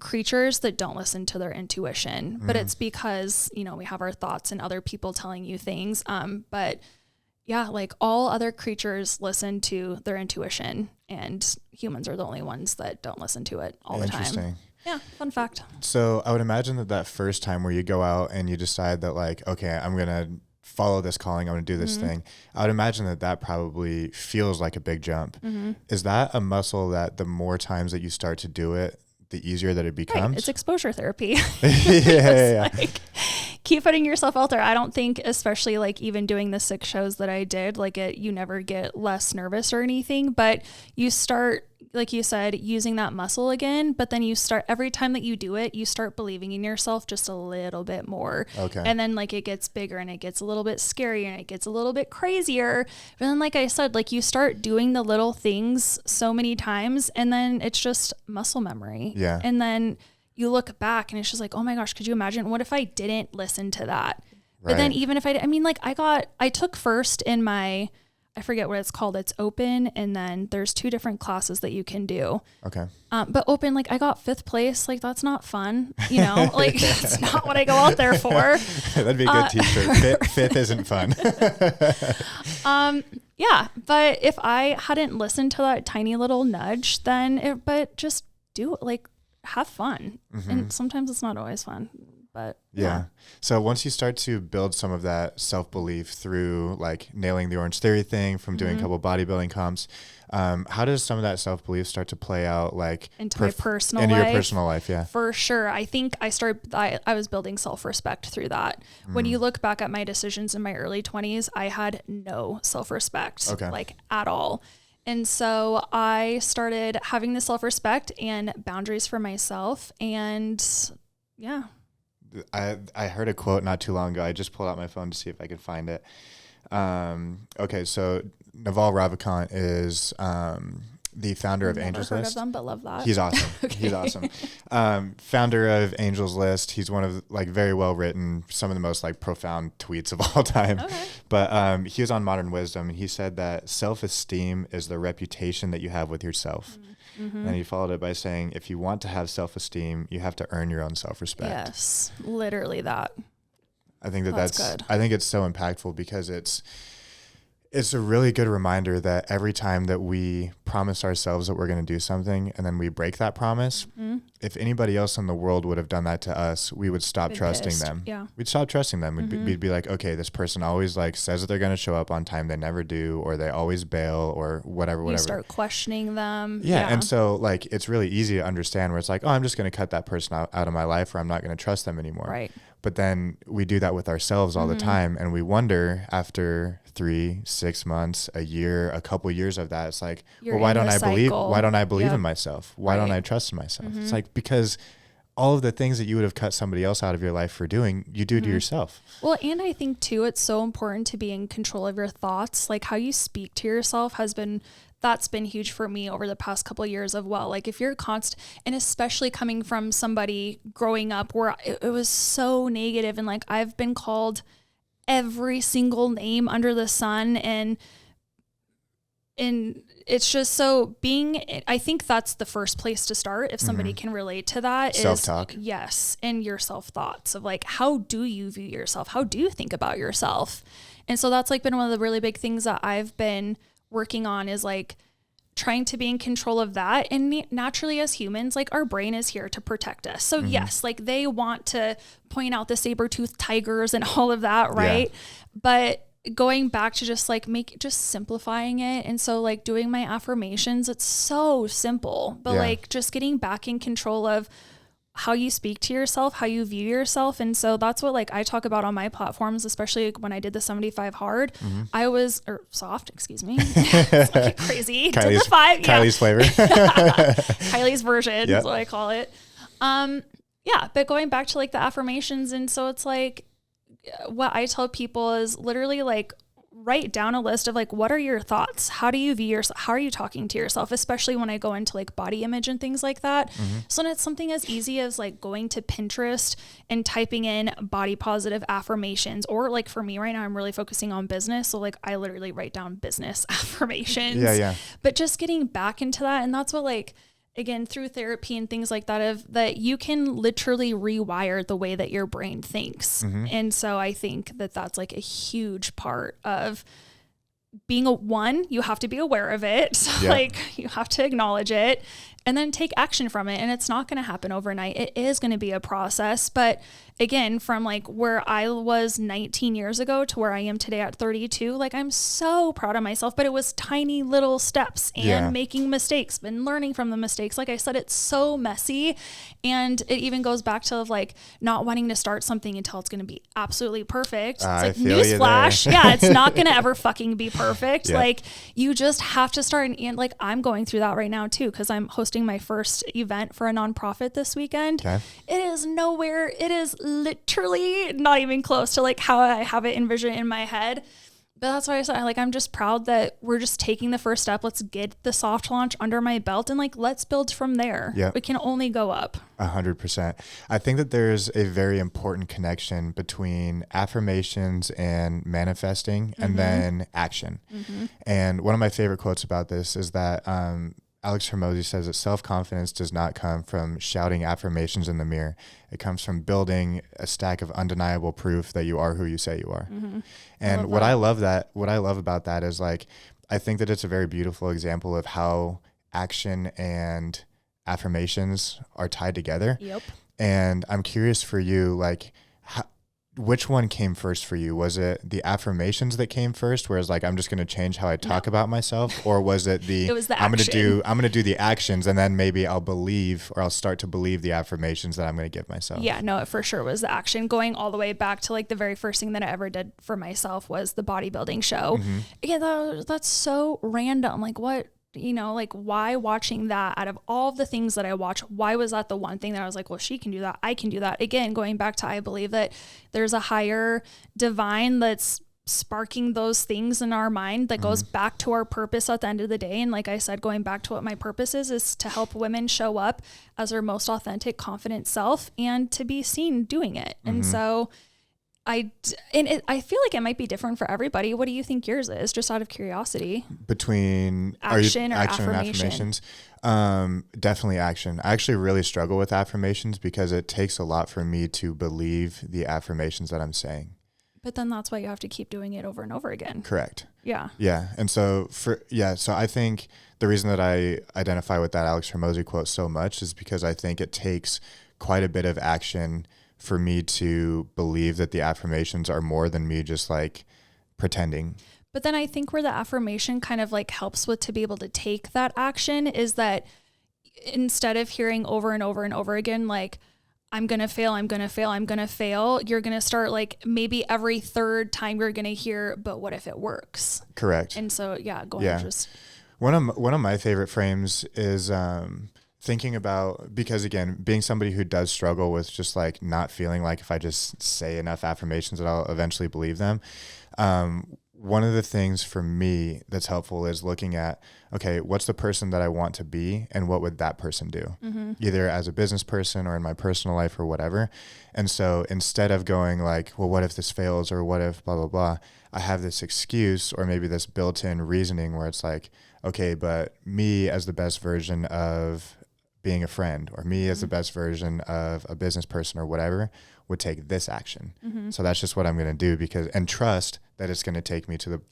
creatures that don't listen to their intuition. But it's because, we have our thoughts and other people telling you things. But yeah, like all other creatures listen to their intuition, and humans are the only ones that don't listen to it all the time. Interesting. Yeah, fun fact. So I would imagine that first time where you go out and you decide that like, okay, I'm going to follow this calling, I'm going to do this thing. I would imagine that probably feels like a big jump. Is that a muscle that the more times that you start to do it, the easier that it becomes? Right. It's exposure therapy. yeah. Like, keep putting yourself out there. I don't think, especially like even doing the 6 shows that I did, like you never get less nervous or anything, but you start, like you said, using that muscle again, but then you start, every time that you do it, you start believing in yourself just a little bit more. Okay. And then like it gets bigger and it gets a little bit scarier and it gets a little bit crazier. But then, like I said, like you start doing the little things so many times, and then it's just muscle memory. Yeah. And then you look back and it's just like, oh my gosh, could you imagine what if I didn't listen to that? Right. But then even if I took first in my I forget what it's called. It's open. And then there's 2 different classes that you can do. Okay. But open, like I got 5th place. Like that's not fun, you know, like it's not what I go out there for. That'd be a good t-shirt. Fifth isn't fun. Yeah. But if I hadn't listened to that tiny little nudge, but just do it, like have fun. And sometimes it's not always fun. But yeah. So once you start to build some of that self-belief through like nailing the Orange Theory thing, from doing a couple bodybuilding comps, how does some of that self-belief start to play out like into my personal life? Into your personal life, yeah. For sure. I think I was building self-respect through that. When you look back at my decisions in my early 20s, I had no self-respect, like at all. And so I started having the self-respect and boundaries for myself. And yeah. I heard a quote not too long ago. I just pulled out my phone to see if I could find it. Okay, so Naval Ravikant is the founder of Angels Never heard List. of them, but love that. He's awesome. He's awesome. Founder of Angels List. He's one of like very well written, some of the most like profound tweets of all time. Okay. But he was on Modern Wisdom, and he said that self-esteem is the reputation that you have with yourself. And he followed it by saying, if you want to have self-esteem, you have to earn your own self-respect. Yes, literally that. I think that's good. I think it's so impactful because it's a really good reminder that every time that we promise ourselves that we're going to do something and then we break that promise, if anybody else in the world would have done that to us, we would stop trusting them. Yeah. We'd stop trusting them. We'd be like, okay, this person always like says that they're going to show up on time. They never do, or they always bail, or whatever. You start questioning them. Yeah. And so like, it's really easy to understand where it's like, oh, I'm just going to cut that person out of my life, or I'm not going to trust them anymore. Right. But then we do that with ourselves all the time. And we wonder after 3, 6 months, a year, a couple years of that, it's like, well, why don't I believe in myself? Why don't I trust in myself? It's like, because all of the things that you would have cut somebody else out of your life for doing, you do to yourself. Well, and I think too, it's so important to be in control of your thoughts. Like how you speak to yourself that's been huge for me over the past couple of years of, well, like if you're and especially coming from somebody growing up where it was so negative, and like I've been called every single name under the sun, and it's just so I think that's the first place to start. If somebody can relate to that, self-talk. Yes. And your self-thoughts of like, how do you view yourself? How do you think about yourself? And so that's like been one of the really big things that I've been working on, is like trying to be in control of that. And naturally as humans, like our brain is here to protect us. So yes, like they want to point out the saber-toothed tigers and all of that. Right. Yeah. But going back to just like just simplifying it. And so like doing my affirmations, it's so simple, but like just getting back in control of how you speak to yourself, how you view yourself. And so that's what like I talk about on my platforms, especially when I did the 75 hard, soft, excuse me. It's like crazy. Kylie's, to the 5. Kylie's flavor. Kylie's version is what I call it. But going back to like the affirmations. And so it's like, what I tell people is literally like, write down a list of like, what are your thoughts? How do you view yourself? How are you talking to yourself? Especially when I go into like body image and things like that. So then it's something as easy as like going to Pinterest and typing in body positive affirmations, or like for me right now, I'm really focusing on business. So like I literally write down business affirmations, but just getting back into that. And that's what like, again, through therapy and things like that, that you can literally rewire the way that your brain thinks. And so I think that that's like a huge part of being you have to be aware of it. So like you have to acknowledge it and then take action from it. And it's not going to happen overnight. It is going to be a process. But again, from like where I was 19 years ago to where I am today at 32, like I'm so proud of myself, but it was tiny little steps and making mistakes and learning from the mistakes. Like I said, it's so messy. And it even goes back to like not wanting to start something until it's going to be absolutely perfect. It's like newsflash. Yeah. It's not going to ever fucking be perfect. Like you just have to start. And like, I'm going through that right now too, because I'm hosting my first event for a nonprofit this weekend. It is literally not even close to like how I have it envisioned in my head. But that's why I said, like, I'm just proud that we're just taking the first step. Let's get the soft launch under my belt and like, let's build from there. Yeah. We can only go up. 100%. I think that there's a very important connection between affirmations and manifesting and then action. And one of my favorite quotes about this is that Alex Hormozy says that self-confidence does not come from shouting affirmations in the mirror. It comes from building a stack of undeniable proof that you are who you say you are. And what I love about that is like, I think that it's a very beautiful example of how action and affirmations are tied together. Yep. And I'm curious for you, like, which one came first for you? Was it the affirmations that came first, whereas like I'm just going to change how I talk about myself, or was it it was the I'm going to do the actions, and then maybe I'll believe, or I'll start to believe the affirmations that I'm going to give myself? Yeah, no, it for sure was the action. Going all the way back to like the very first thing that I ever did for myself was the bodybuilding show. Yeah, that's so random. Like what? You know, like why watching that out of all of the things that I watch, why was that the one thing that I was like, well, she can do that, I can do that. Again, going back to, I believe that there's a higher divine that's sparking those things in our mind that goes back to our purpose at the end of the day. And like I said, going back to what my purpose is to help women show up as their most authentic, confident self and to be seen doing it. And so I feel like it might be different for everybody. What do you think yours is, just out of curiosity? Between action or and affirmation? Definitely action. I actually really struggle with affirmations because it takes a lot for me to believe the affirmations that I'm saying. But then that's why you have to keep doing it over and over again. Correct. Yeah. Yeah. And so so I think the reason that I identify with that Alex Hormozy quote so much is because I think it takes quite a bit of action for me to believe that the affirmations are more than me just like pretending. But then I think where the affirmation kind of like helps with to be able to take that action is that instead of hearing over and over and over again, like, I'm going to fail, I'm going to fail, I'm going to fail, you're going to start like maybe every third time you're going to hear, but what if it works? Correct. And so, just. One of my favorite frames is, thinking about, because again, being somebody who does struggle with just like not feeling like if I just say enough affirmations that I'll eventually believe them. One of the things for me that's helpful is looking at, okay, what's the person that I want to be and what would that person do? Either as a business person or in my personal life or whatever. And so instead of going like, well, what if this fails or what if blah, blah, blah, I have this excuse or maybe this built-in reasoning where it's like, okay, but me as the best version of being a friend or me as the best version of a business person or whatever would take this action. So that's just what I'm going to do and trust that it's going to take me to the place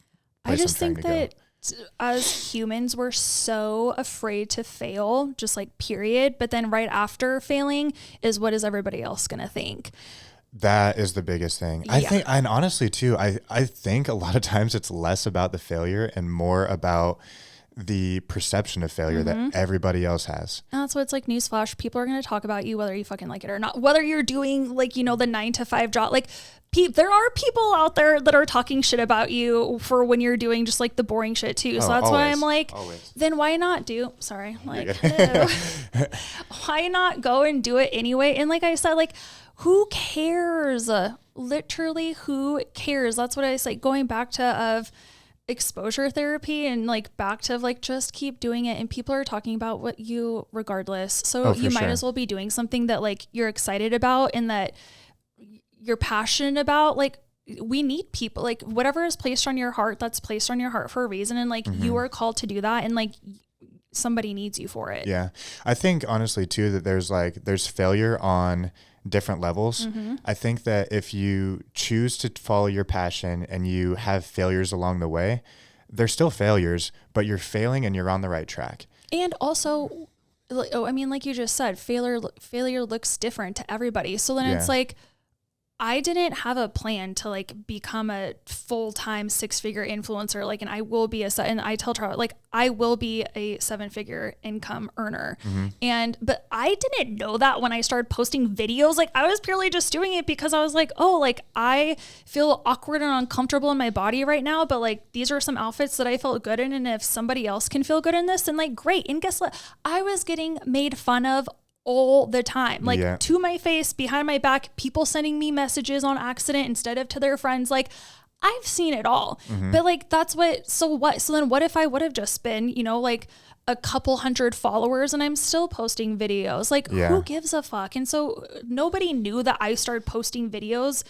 I just I'm think trying to that as humans, we're so afraid to fail, just like period. But then right after failing is what is everybody else going to think? That is the biggest thing. I think, and honestly too, I think a lot of times it's less about the failure and more about the perception of failure that everybody else has. And that's what it's like, newsflash, people are going to talk about you whether you fucking like it or not, whether you're doing like, you know, the 9-to-5 job. Like there are people out there that are talking shit about you for when you're doing just like the boring shit too. So that's why I'm like, then why not why not go and do it anyway? And like I said, like, who cares? Literally, who cares? That's what I say, going back to exposure therapy and like back to like just keep doing it, and people are talking about what you regardless, so you might as well be doing something that like you're excited about and that you're passionate about. Like, we need people, like whatever is placed on your heart, that's placed on your heart for a reason, and like you are called to do that, and like somebody needs you for it. Yeah, I think honestly too that there's failure on different levels. I think that if you choose to follow your passion and you have failures along the way, they're still failures, but you're failing and you're on the right track. And also, I mean, like you just said, failure looks different to everybody. So then it's like, I didn't have a plan to like become a full-time 6-figure influencer. Like, and I will be and I tell Charlotte, like, I will be a 7-figure income earner. But I didn't know that when I started posting videos. Like, I was purely just doing it because I was like, oh, like I feel awkward and uncomfortable in my body right now, but like, these are some outfits that I felt good in. And if somebody else can feel good in this, then like, great. And guess what? I was getting made fun of all the time, like to my face, behind my back, people sending me messages on accident instead of to their friends. Like, I've seen it all. But like, that's what, so what? So then what if I would have just been, you know, like a couple hundred followers and I'm still posting videos? Like, who gives a fuck? And so nobody knew that I started posting videos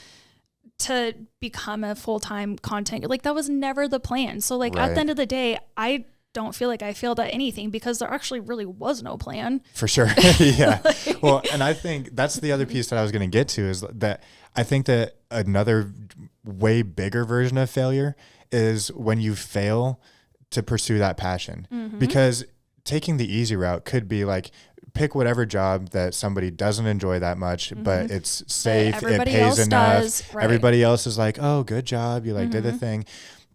to become a full-time content. Like, that was never the plan. So like at the end of the day, I don't feel like I failed at anything because there actually really was no plan. For sure. Yeah. Well, and I think that's the other piece that I was going to get to is that I think that another way bigger version of failure is when you fail to pursue that passion, because taking the easy route could be like, pick whatever job that somebody doesn't enjoy that much, but it's safe, it pays enough. Everybody else is like, oh, good job. You like did the thing.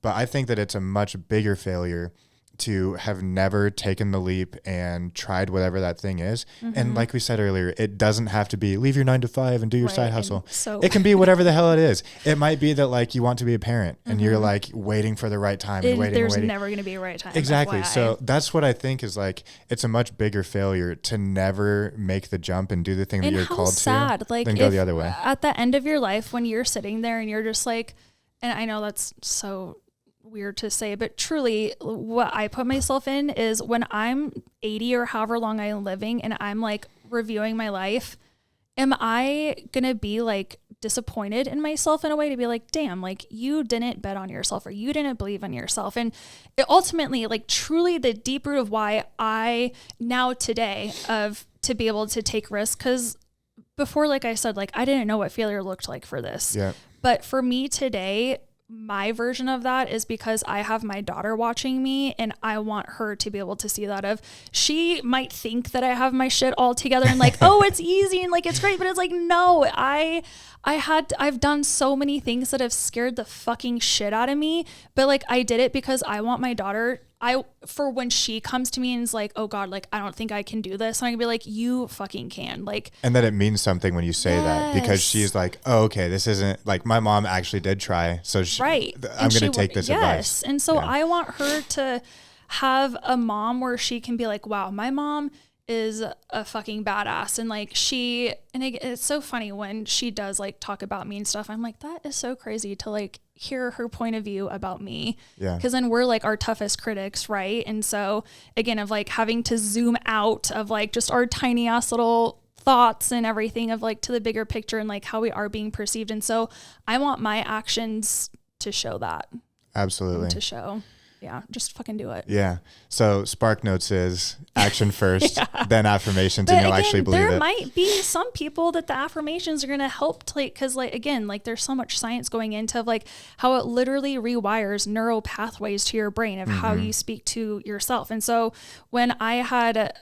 But I think that it's a much bigger failure to have never taken the leap and tried whatever that thing is. And like we said earlier, it doesn't have to be leave your 9 to 5 and do your side hustle. So it can be whatever the hell it is. It might be that like you want to be a parent and you're like waiting for the right time and waiting. There's never going to be a right time. Exactly. FYI. So that's what I think is like, it's a much bigger failure to never make the jump and do the thing that you're called to, like, than go the other way. At the end of your life, when you're sitting there and you're just like, and I know that's so weird to say, but truly what I put myself in is when I'm 80 or however long I'm living and I'm like reviewing my life, am I gonna be like disappointed in myself in a way to be like, damn, like you didn't bet on yourself or you didn't believe in yourself? And it ultimately, like truly the deep root of why I now today of to be able to take risks, because before, like I said, like I didn't know what failure looked like for this. Yeah. But for me today, my version of that is because I have my daughter watching me and I want her to be able to see that of, she might think that I have my shit all together and like, oh, it's easy and like, it's great. But it's like, no, I've done so many things that have scared the fucking shit out of me. But like, I did it because I want my daughter, for when she comes to me and is like, oh God, like, I don't think I can do this. And I can be like, you fucking can. Like, and that it means something when you say that, because she's like, oh, okay, this isn't like my mom actually did try. So I'm going to take this advice. And so I want her to have a mom where she can be like, wow, my mom is a fucking badass. And like it's so funny when she does like talk about me and stuff. I'm like, that is so crazy to like hear her point of view about me. Yeah. Cause then we're like our toughest critics. Right. And so again, of like having to zoom out of like just our tiny ass little thoughts and everything of like to the bigger picture and like how we are being perceived. And so I want my actions to show that. Absolutely. To show. Yeah, just fucking do it. Yeah. So Spark Notes is action first, then affirmations, and you'll actually believe it. There might be some people that the affirmations are going to help, like, because like, again, like there's so much science going into like how it literally rewires neural pathways to your brain of how you speak to yourself. And so when I had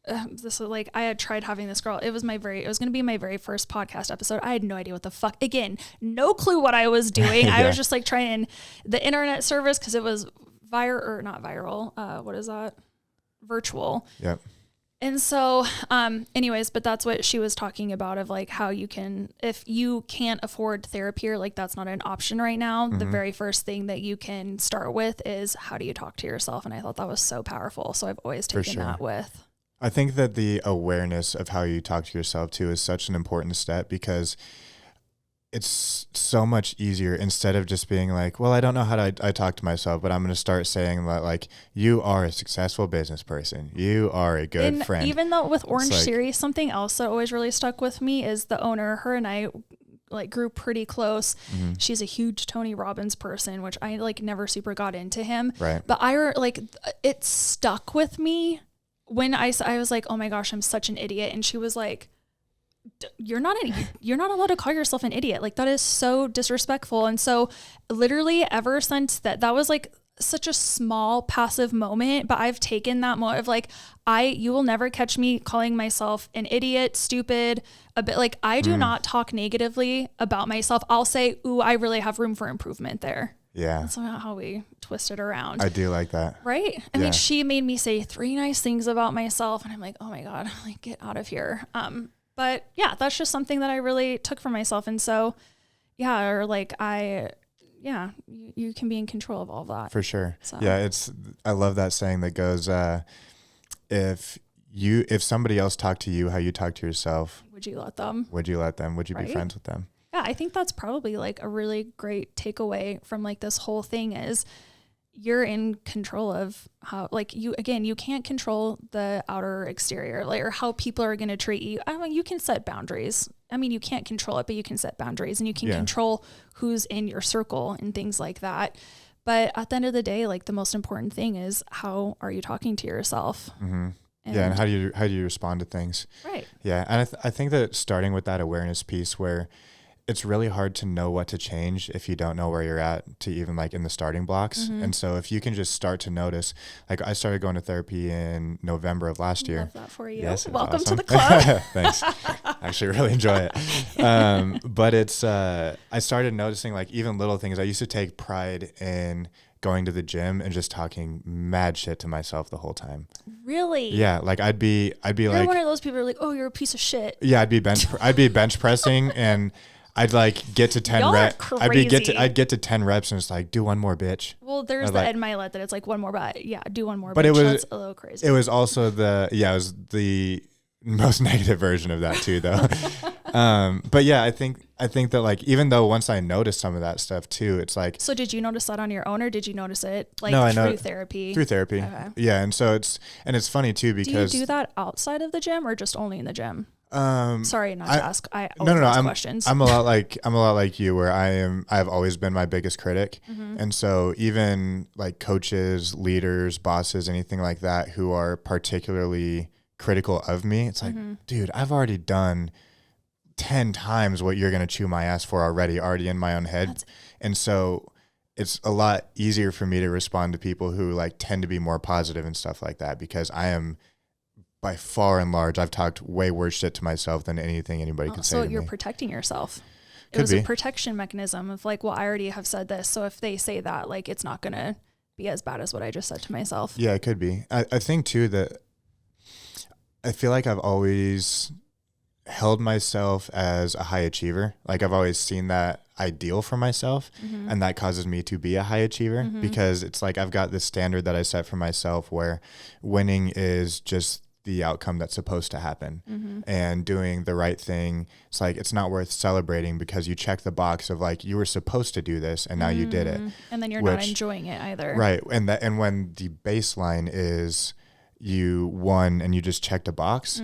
I had tried having this girl, it was going to be my very first podcast episode. I had no idea what the fuck, again, no clue what I was doing. I was just like trying the internet service because it was not viral. What is that? Virtual. Yep. And so, anyways, but that's what she was talking about of like how you can, if you can't afford therapy or like that's not an option right now, the very first thing that you can start with is how do you talk to yourself? And I thought that was so powerful. So I've always taken that with. I think that the awareness of how you talk to yourself too is such an important step, because it's so much easier instead of just being like, well, I don't know how to I talk to myself, but I'm going to start saying that like, you are a successful business person. You are a good friend. Even though with Orange Series, something else that always really stuck with me is the owner, her and I like grew pretty close. She's a huge Tony Robbins person, which I like never super got into him. Right. But it stuck with me when I was like, oh my gosh, I'm such an idiot. And she was like, you're not allowed to call yourself an idiot. Like that is so disrespectful. And so literally ever since that was like such a small passive moment, but I've taken that moment of like, you will never catch me calling myself an idiot, stupid, a bit like I do not talk negatively about myself. I'll say, ooh, I really have room for improvement there. Yeah. That's not how we twist it around. I do like that. Right? I mean, she made me say 3 nice things about myself and I'm like, oh my God, like get out of here. But yeah, that's just something that I really took for myself. And so, yeah, or like you can be in control of all of that. For sure. So. Yeah. I love that saying that goes, if somebody else talked to you how you talk to yourself, would you let them? Would you be friends with them? Yeah, I think that's probably like a really great takeaway from like this whole thing is you're in control of how, like, you can't control the outer exterior, like, or how people are going to treat you. I mean, you can set boundaries. I mean, you can't control it, but you can set boundaries, and you can control who's in your circle and things like that. But at the end of the day, like, the most important thing is, how are you talking to yourself? Mm-hmm. And how do you respond to things? Right. Yeah. And I think that starting with that awareness piece, where it's really hard to know what to change if you don't know where you're at, to even like in the starting blocks. Mm-hmm. And so if you can just start to notice, like, I started going to therapy in November of last year. Love that for you. Yes, welcome awesome. to the club. Thanks. I actually really enjoy it. But it's, I started noticing, like, even little things. I used to take pride in going to the gym and just talking mad shit to myself the whole time. Really? Yeah. Like, I'd be you're like, one of those people who are like, oh, you're a piece of shit. yeah, I'd be bench pressing, and I'd like get to 10 reps. I'd get to 10 reps, and it's like, do one more, bitch. Well, there's the Ed Milet that it's like one more, but yeah, do one more. But bitch. That's a little crazy. It was also it was the most negative version of that too, though. But yeah, I think that, like, even though once I noticed some of that stuff too, it's like. So did you notice that on your own, or did you notice it like through therapy? Through therapy. Okay. Yeah. And so it's funny too, because. Do you do that outside of the gym or just only in the gym? Sorry, not to ask. I always ask questions. I'm a lot like you, where I've always been my biggest critic. Mm-hmm. And so even like coaches, leaders, bosses, anything like that, who are particularly critical of me, it's like, dude, I've already done 10 times what you're going to chew my ass for already in my own head. And so it's a lot easier for me to respond to people who like tend to be more positive and stuff like that, because I am, by far and large, I've talked way worse shit to myself than anything anybody could say to me. So you're protecting yourself. It was a protection mechanism of like, well, I already have said this, so if they say that, like, it's not going to be as bad as what I just said to myself. Yeah, it could be. I think too that I feel like I've always held myself as a high achiever. Like, I've always seen that ideal for myself, and that causes me to be a high achiever, because it's like I've got this standard that I set for myself where winning is just the outcome that's supposed to happen, and doing the right thing, it's like, it's not worth celebrating because you check the box of like, you were supposed to do this and now you did it, and then you're not enjoying it either, right? And when the baseline is you won and you just checked a box,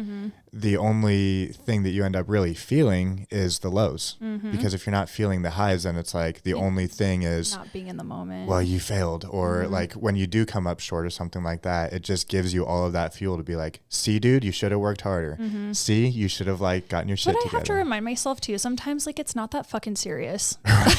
the only thing that you end up really feeling is the lows, because if you're not feeling the highs, then it's like the only thing is not being in the moment. Well, you failed, or like when you do come up short or something like that, it just gives you all of that fuel to be like, see, dude, you should have worked harder. See, you should have like gotten your shit together. But I have to remind myself too, sometimes like, it's not that fucking serious. Right.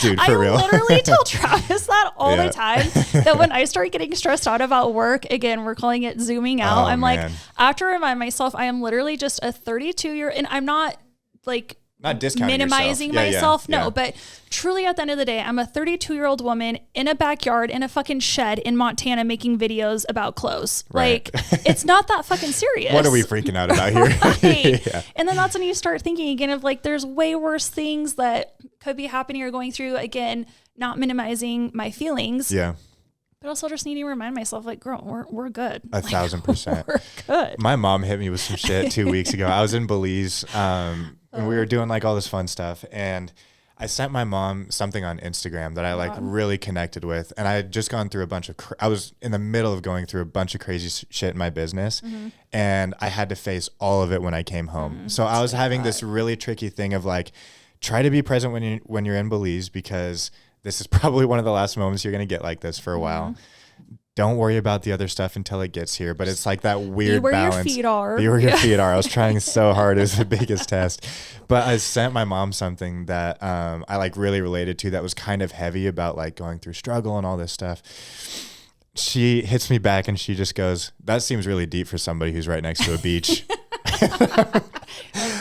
Dude, for real. I literally tell Travis that all the time, that when I start getting stressed out about work, again, we're calling it zooming out. I'm like, I have to remind myself, I am literally just a 32-year, and I'm not like not discounting minimizing myself. No, but truly at the end of the day, I'm a 32-year-old woman in a backyard in a fucking shed in Montana making videos about clothes. Right. Like, it's not that fucking serious. What are we freaking out about here? Right. And then that's when you start thinking again of like, there's way worse things that could be happening or going through. Again, not minimizing my feelings. Yeah. But also just needing to remind myself, like, girl, we're good. 1,000%. We're good. My mom hit me with some shit 2 weeks ago. I was in Belize, and we were doing like all this fun stuff. And I sent my mom something on Instagram that I like really connected with. And I had just gone through I was in the middle of going through a bunch of crazy shit in my business. And I had to face all of it when I came home. So I was having this really tricky thing of like, try to be present when you're in Belize, because this is probably one of the last moments you're going to get like this for a while. Don't worry about the other stuff until it gets here. But it's like that weird balance. Be where your feet are. Be where your feet are. I was trying so hard. It was the biggest test. But I sent my mom something that I like really related to, that was kind of heavy about like going through struggle and all this stuff. She hits me back and she just goes, that seems really deep for somebody who's right next to a beach.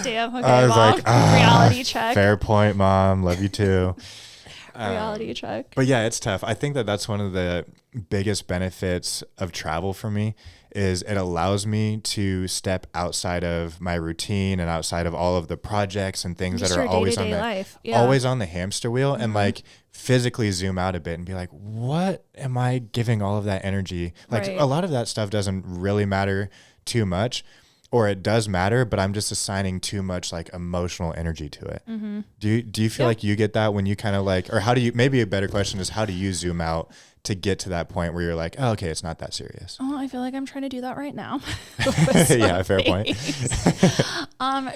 Damn. Okay, I was Mom. like, reality check. Fair point, Mom. Love you too. Reality check. But yeah, it's tough. I think that that's one of the biggest benefits of travel for me, is it allows me to step outside of my routine and outside of all of the projects and things that are always on always on the hamster wheel, and like physically zoom out a bit and be like, what am I giving all of that energy? Like a lot of that stuff doesn't really matter too much. or it does matter, but I'm just assigning too much like emotional energy to it. Mm-hmm. Do you feel like you get that when you kind of like, or how do you, maybe a better question is how do you zoom out to get to that point where you're like, oh, okay, it's not that serious? Oh, I feel like I'm trying to do that right now. Yeah, fair point.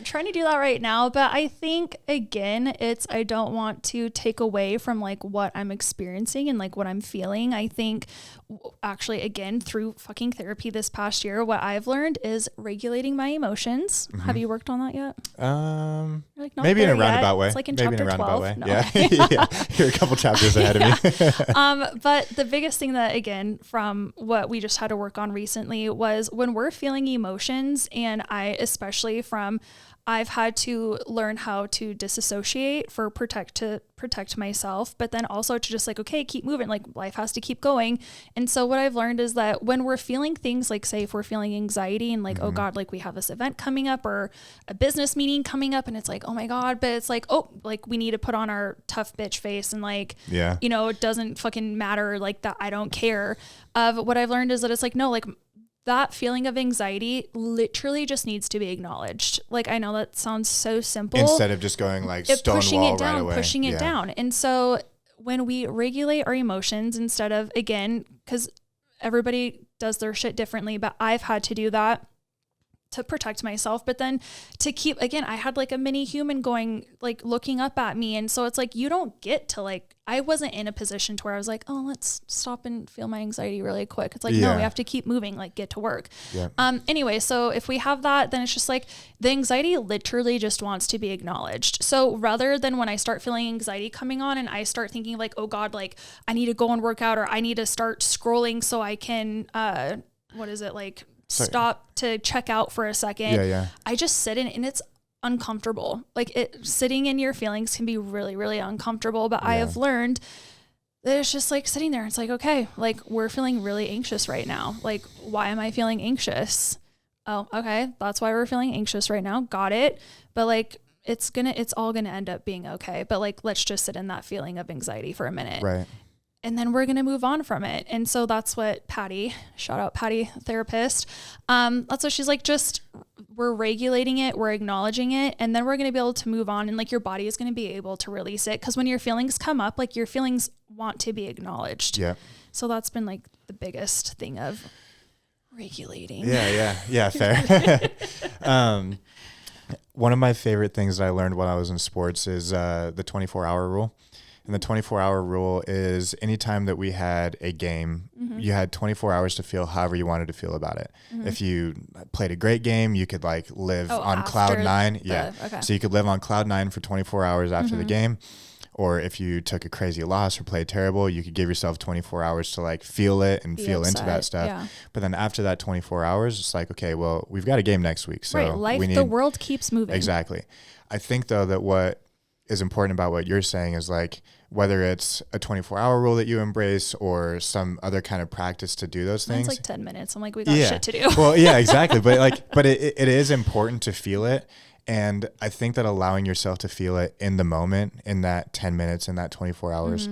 Trying to do that right now, but I think again, I don't want to take away from like what I'm experiencing and like what I'm feeling. I think actually again, through fucking therapy this past year, what I've learned is regulating my emotions. Mm-hmm. Have you worked on that yet? Like maybe in a roundabout way. It's like in maybe chapter in a roundabout 12. way. No. Yeah. Yeah. You're a couple chapters ahead of me. But the biggest thing that, again, from what we just had to work on recently was when we're feeling emotions, and I've had to learn how to disassociate to protect myself, but then also to just like, okay, keep moving, like life has to keep going. And so what I've learned is that when we're feeling things like, say, if we're feeling anxiety and like, oh God, like we have this event coming up or a business meeting coming up and it's like, oh my God, but it's like, oh, like we need to put on our tough bitch face and like, you know, it doesn't fucking matter, like that I don't care. What I've learned is that it's like, no, like that feeling of anxiety literally just needs to be acknowledged. Like, I know that sounds so simple. Instead of just going like stonewall right away. Pushing it down. And so when we regulate our emotions instead of, again, because everybody does their shit differently, but I've had to do that to protect myself, but then to keep, again, I had like a mini human going, like looking up at me. And so it's like, you don't get to like, I wasn't in a position to where I was like, oh, let's stop and feel my anxiety really quick. It's like, no, we have to keep moving, like get to work. Yeah. Anyway, so if we have that, then it's just like the anxiety literally just wants to be acknowledged. So rather than when I start feeling anxiety coming on and I start thinking like, oh God, like I need to go and work out, or I need to start scrolling so I can, stop to check out for a second. I just sit in, and it's uncomfortable. Like sitting in your feelings can be really, really uncomfortable. But I have learned that it's just like sitting there. It's like, okay, like we're feeling really anxious right now. Like, why am I feeling anxious? Oh, okay. That's why we're feeling anxious right now. Got it. But like, it's all gonna end up being okay. But like, let's just sit in that feeling of anxiety for a minute. Right. And then we're going to move on from it. And so that's what Patty, shout out Patty, therapist. That's what she's like, just we're regulating it, we're acknowledging it, and then we're going to be able to move on. And like your body is going to be able to release it. Because when your feelings come up, like your feelings want to be acknowledged. Yeah. So that's been like the biggest thing of regulating. Yeah, fair. One of my favorite things that I learned when I was in sports is the 24-hour rule. And the 24-hour rule is anytime that we had a game, you had 24 hours to feel however you wanted to feel about it. If you played a great game, you could like live on cloud nine. Okay. So you could live on cloud nine for 24 hours after the game. Or if you took a crazy loss or played terrible, you could give yourself 24 hours to like feel it and feel into that stuff. Yeah. But then after that 24 hours, it's like, okay, well, we've got a game next week. So the world keeps moving. Exactly. I think though that what is important about what you're saying is like, whether it's a 24-hour rule that you embrace or some other kind of practice to do those things. It's like 10 minutes. I'm like, we got shit to do. Well, yeah, exactly. But it is important to feel it. And I think that allowing yourself to feel it in the moment, in that 10 minutes, in that 24 hours,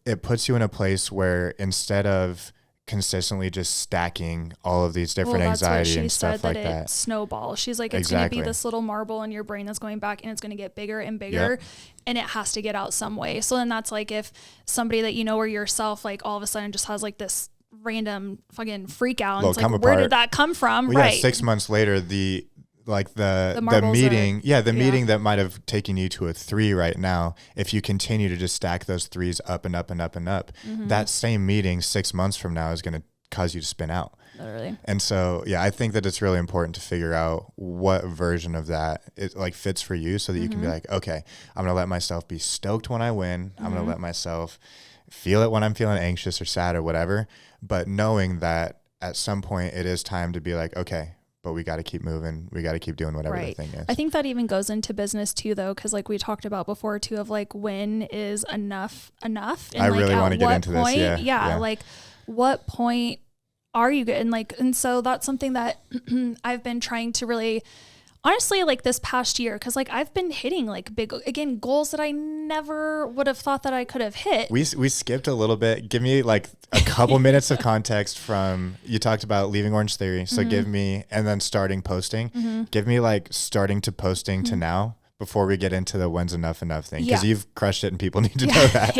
it puts you in a place where instead of consistently just stacking all of these different anxiety and stuff like that. It snowballs. She's like, it's going to be this little marble in your brain that's going back, and it's going to get bigger and bigger, and it has to get out some way. So then that's like if somebody that you know or yourself, like all of a sudden just has like this random fucking freak out, and it's like, where did that come from? Well, 6 months later, the meeting, meeting that might have taken you to a 3 right now, if you continue to just stack those 3s up and up and up and up, that same meeting 6 months from now is going to cause you to spin out. Literally. And so, I think that it's really important to figure out what version of that it like fits for you, so that you can be like, okay, I'm going to let myself be stoked when I win. I'm going to let myself feel it when I'm feeling anxious or sad or whatever, but knowing that at some point it is time to be like, okay, but we got to keep moving. We got to keep doing whatever the thing is. I think that even goes into business too, though, because like we talked about before too, of like, when is enough? And I really want to get into point, this. Yeah. Like what point are you good? And like, and so that's something that I've been trying to really honestly, like this past year, because like I've been hitting like big, again, goals that I never would have thought that I could have hit. We skipped a little bit. Give me like a couple minutes of context from, you talked about leaving Orange Theory. So give me, and then starting posting. Give me like starting to posting to now, before we get into the when's enough thing, because you've crushed it and people need to know that.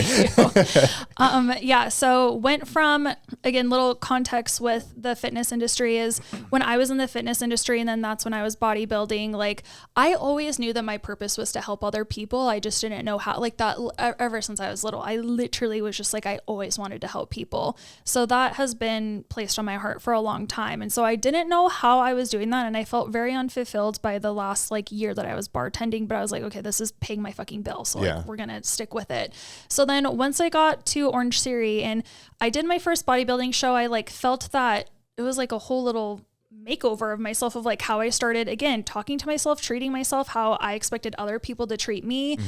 So went from, again, little context with the fitness industry is when I was in the fitness industry, and then that's when I was bodybuilding, like I always knew that my purpose was to help other people. I just didn't know how, like that ever since I was little. I literally was just like, I always wanted to help people. So that has been placed on my heart for a long time. And so I didn't know how I was doing that. And I felt very unfulfilled by the last like year that I was bartending, but I was like, okay, this is paying my fucking bill. So like, we're going to stick with it. So then once I got to Orange Theory and I did my first bodybuilding show, I like felt that it was like a whole little makeover of myself, of like how I started, again, talking to myself, treating myself how I expected other people to treat me.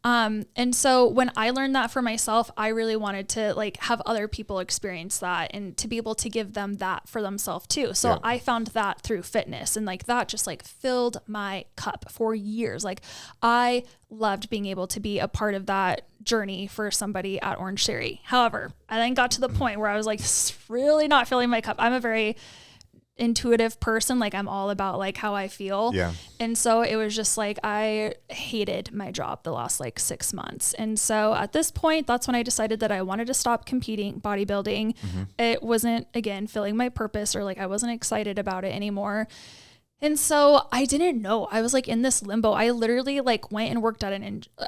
And so when I learned that for myself, I really wanted to like have other people experience that and to be able to give them that for themselves too. So I found that through fitness, and like that just like filled my cup for years. Like I loved being able to be a part of that journey for somebody at Orange Theory. However, I then got to the point where I was like, this is really not filling my cup. I'm a very intuitive person. Like I'm all about like how I feel. And so it was just like, I hated my job the last like 6 months. And so at this point, that's when I decided that I wanted to stop competing bodybuilding. It wasn't, again, filling my purpose, or like I wasn't excited about it anymore. And so I didn't know. I was like in this limbo. I literally like went and worked at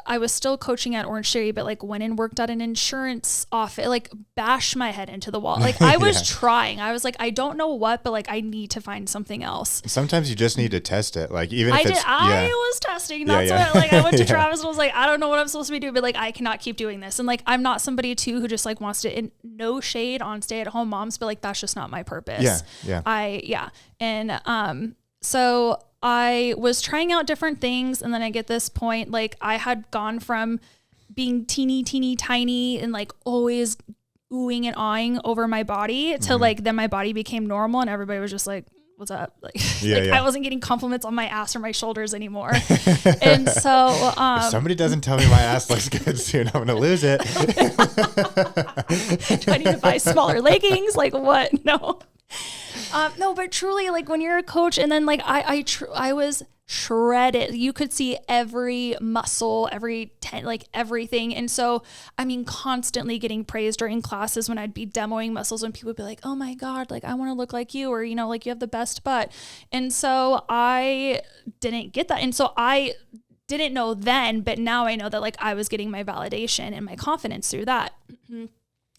I was still coaching at Orange Theory, but like went and worked at an insurance office, like bashed my head into the wall. Like I was trying. I was like, I don't know what, but like I need to find something else. Sometimes you just need to test it. Like even if I was testing. That's what like I went to Travis and was like, I don't know what I'm supposed to be doing, but like I cannot keep doing this. And like I'm not somebody too who just like wants to, and no shade on stay-at-home moms, but like that's just not my purpose. And so I was trying out different things. And then I get this point, like I had gone from being teeny tiny and like always oohing and awing over my body to like, then my body became normal and everybody was just like, what's up? Like, I wasn't getting compliments on my ass or my shoulders anymore. And so, if somebody doesn't tell me my ass looks good soon, I'm going to lose it. Do I need to buy smaller leggings? Like what? No. No, but truly, like when you're a coach, and then like I was shredded. You could see every muscle, like everything. And so, I mean, constantly getting praised during classes when I'd be demoing muscles, and people would be like, oh my God, like I want to look like you, or, you know, like you have the best butt. And so I didn't get that. And so I didn't know then, but now I know that like I was getting my validation and my confidence through that.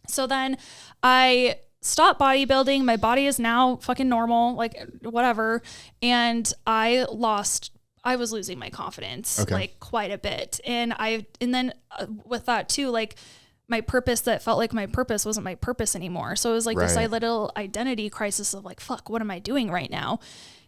So then I stopped bodybuilding. My body is now fucking normal, like whatever. And I was losing my confidence like quite a bit. And then with that too, like my purpose that felt like my purpose wasn't my purpose anymore. So it was like this little identity crisis of like, fuck, what am I doing right now?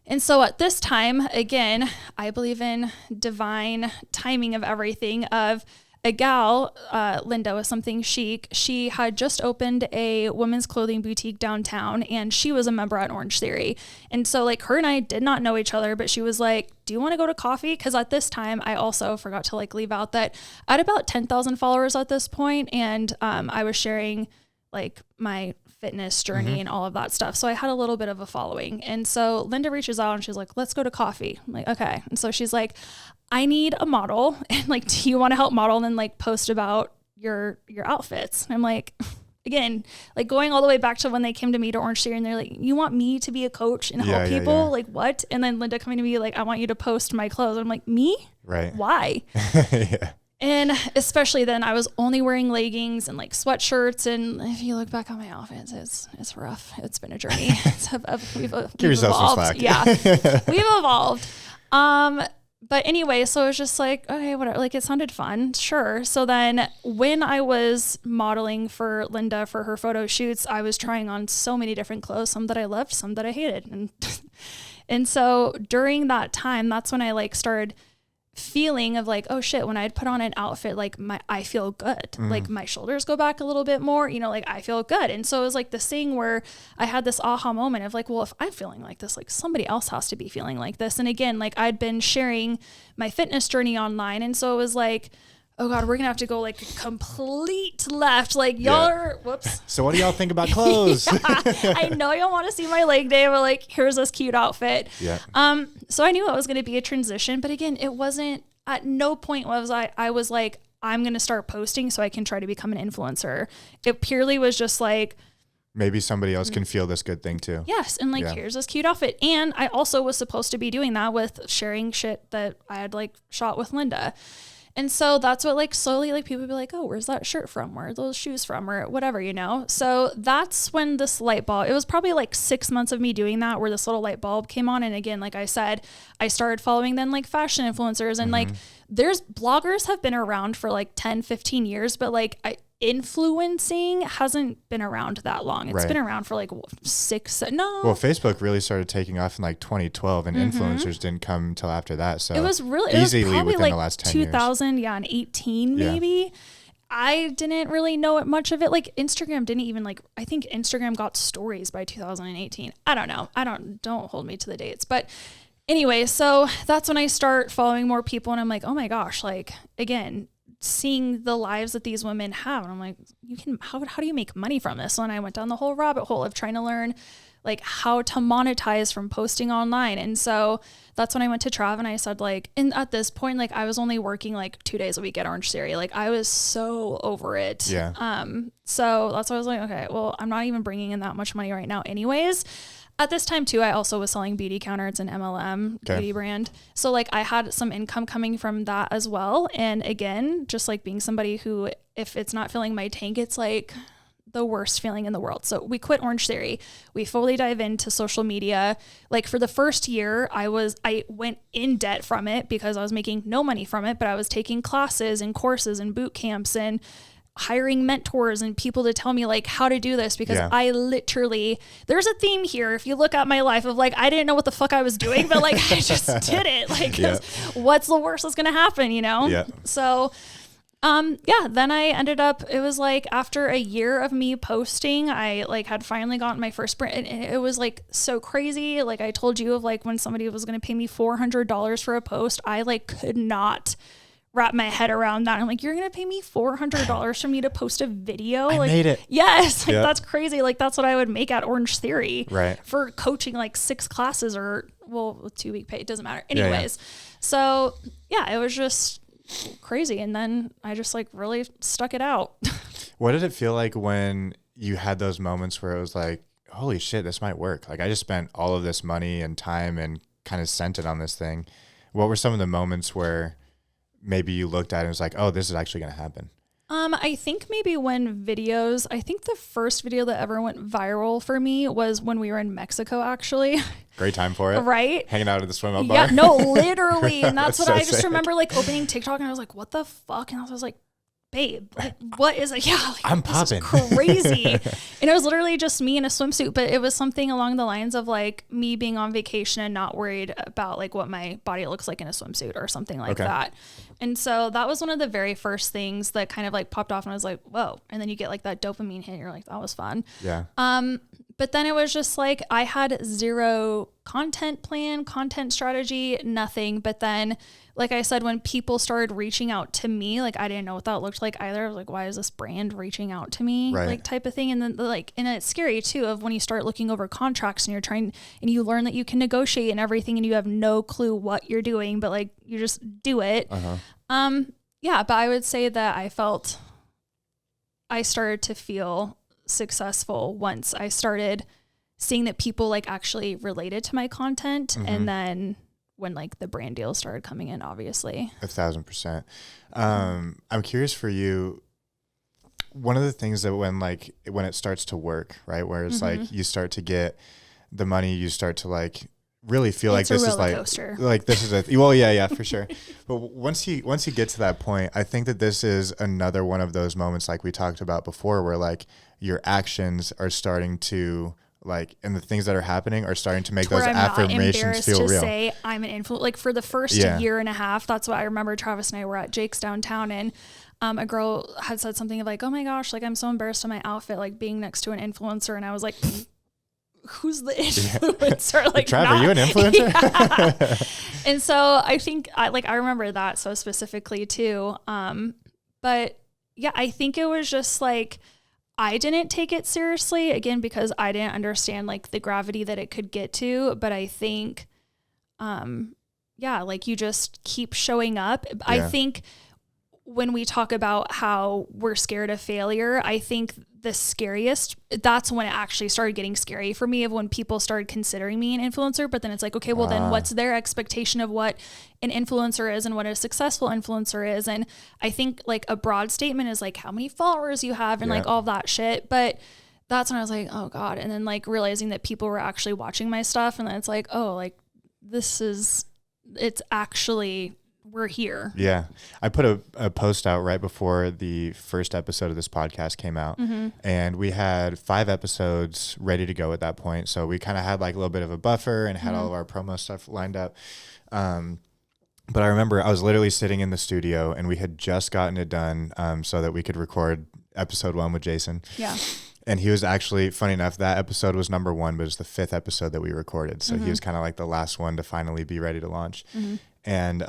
And so at this time, again, I believe in divine timing of everything. Of a gal, Linda with Something Chic, she had just opened a women's clothing boutique downtown, and she was a member at Orange Theory. And so like her and I did not know each other, but she was like, do you want to go to coffee? Because at this time, I also forgot to like leave out that I had about 10,000 followers at this point, and I was sharing like my fitness journey and all of that stuff. So I had a little bit of a following. And so Linda reaches out and she's like, let's go to coffee. I'm like, okay. And so she's like, I need a model, and like, do you want to help model and then like post about your outfits? And I'm like, again, like going all the way back to when they came to me to Orange Theory, and they're like, you want me to be a coach and help people? Like what? And then Linda coming to me like, I want you to post my clothes. I'm like, me? Right. Why? And especially then I was only wearing leggings and like sweatshirts. And if you look back on my outfits, it's rough. It's been a journey. We've Give yourself evolved. some slack. Yeah, we've evolved. But anyway, so it was just like, okay, whatever. Like it sounded fun. Sure. So then when I was modeling for Linda for her photo shoots, I was trying on so many different clothes, some that I loved, some that I hated. And so during that time, that's when I like started feeling of like, oh shit, when I'd put on an outfit, like I feel good. Like my shoulders go back a little bit more, you know, like I feel good. And so it was like this thing where I had this aha moment of like, well, if I'm feeling like this, like somebody else has to be feeling like this. And again, like I'd been sharing my fitness journey online. And so it was like, oh God, we're going to have to go like complete left. Like y'all are, whoops. So what do y'all think about clothes? I know y'all want to see my leg day, but like, here's this cute outfit. Yeah. So I knew it was going to be a transition, but again, it wasn't, at no point was I was like, I'm going to start posting so I can try to become an influencer. It purely was just like, maybe somebody else can feel this good thing too. Yes. And like, here's this cute outfit. And I also was supposed to be doing that with sharing shit that I had like shot with Linda. And so that's what like slowly like people would be like, oh, where's that shirt from? Where are those shoes from? Or whatever, you know? So that's when this light bulb, it was probably like 6 months of me doing that where this little light bulb came on. And again, like I said, I started following then like fashion influencers and like there's bloggers have been around for like 10, 15 years, but like influencing hasn't been around that long. It's been around for like Well, Facebook really started taking off in like 2012 and influencers didn't come till after that. So it was really easily probably within like the last 10 2000, years. and 18 maybe. I didn't really know it much of it. Like Instagram didn't even like, I think Instagram got stories by 2018. I don't know. Don't hold me to the dates, but anyway, so that's when I start following more people and I'm like, oh my gosh, like again, seeing the lives that these women have. And I'm like, how do you make money from this? So I went down the whole rabbit hole of trying to learn like how to monetize from posting online. And so that's when I went to Trav and I said like, and at this point, like I was only working like 2 days a week at Orange Theory. Like I was so over it. Yeah. So that's why I was like, okay, well, I'm not even bringing in that much money right now anyways. At this time too, I also was selling Beauty Counter. It's an MLM beauty brand. So like I had some income coming from that as well. And again, just like being somebody who, if it's not filling my tank, it's like the worst feeling in the world. So we quit Orange Theory. We fully dive into social media. Like for the first year, I went in debt from it because I was making no money from it, but I was taking classes and courses and boot camps and hiring mentors and people to tell me like how to do this because I literally, there's a theme here. If you look at my life of like, I didn't know what the fuck I was doing, but like I just did it. Like what's the worst that's going to happen, you know? Yeah. So, then I ended up, it was like after a year of me posting, I like had finally gotten my first brand and it was like so crazy. Like I told you of like when somebody was going to pay me $400 for a post, I like could not wrap my head around that. I'm like, you're going to pay me $400 for me to post a video? I made it. Yes. Like that's crazy. Like that's what I would make at Orange Theory for coaching like 6 classes or 2-week pay. It doesn't matter. Anyways. So it was just crazy. And then I just like really stuck it out. What did it feel like when you had those moments where it was like, holy shit, this might work? Like I just spent all of this money and time and kind of sent it on this thing. What were some of the moments where maybe you looked at it and was like, oh, this is actually going to happen? I think maybe I think the first video that ever went viral for me was when we were in Mexico, actually. Great time for it. Right? Hanging out at the swim up bar. Yeah, no, literally. And that's what I just remember like opening TikTok and I was like, what the fuck? And I was like, babe, like, what is it? Yeah, like, I'm popping. Crazy. And it was literally just me in a swimsuit, but it was something along the lines of like me being on vacation and not worried about like what my body looks like in a swimsuit or something like that. And so that was one of the very first things that kind of like popped off and I was like, whoa. And then you get like that dopamine hit. You're like, that was fun. Yeah. But then it was just like, I had zero content plan, content strategy, nothing. But then, like I said, when people started reaching out to me, like I didn't know what that looked like either. I was like, why is this brand reaching out to me? Like type of thing. And then like, and it's scary too, of when you start looking over contracts and you're trying and you learn that you can negotiate and everything and you have no clue what you're doing, but like you just do it. But I would say that I started to feel successful once I started seeing that people like actually related to my content. And then when like the brand deals started coming in, obviously. 1,000%. I'm curious for you, one of the things that when it starts to work, right, where it's like you start to get the money, you start to like really feel like this is like this is for sure. But once you get to that point, I think that this is another one of those moments like we talked about before where like your actions are starting to like, and the things that are happening are starting to make to those I'm affirmations feel to real. Say I'm an influencer. Like for the first year and a half, that's what I remember. Travis and I were at Jake's downtown, and a girl had said something of like, "Oh my gosh, like I'm so embarrassed of my outfit, like being next to an influencer," and I was like. Who's the influencer? Like, Trav, are you an influencer? Yeah. And so I think I remember that so specifically too. But yeah, I think it was just like, I didn't take it seriously again, because I didn't understand like the gravity that it could get to. But I think, like you just keep showing up. Yeah. I think when we talk about how we're scared of failure, I think the scariest, that's when it actually started getting scary for me, of when people started considering me an influencer. But then it's like, okay, well then what's their expectation of what an influencer is and what a successful influencer is? And I think like a broad statement is like how many followers you have and like all of that shit. But that's when I was like, oh God. And then like realizing that people were actually watching my stuff. And then it's like, oh, like it's actually, we're here. Yeah. I put a post out right before the first episode of this podcast came out, and we had 5 episodes ready to go at that point. So we kind of had like a little bit of a buffer and had all of our promo stuff lined up. But I remember I was literally sitting in the studio, and we had just gotten it done so that we could record episode 1 with Jason. Yeah. And he was actually, funny enough, that episode was number 1, but it's the 5th episode that we recorded. So he was kind of like the last one to finally be ready to launch. And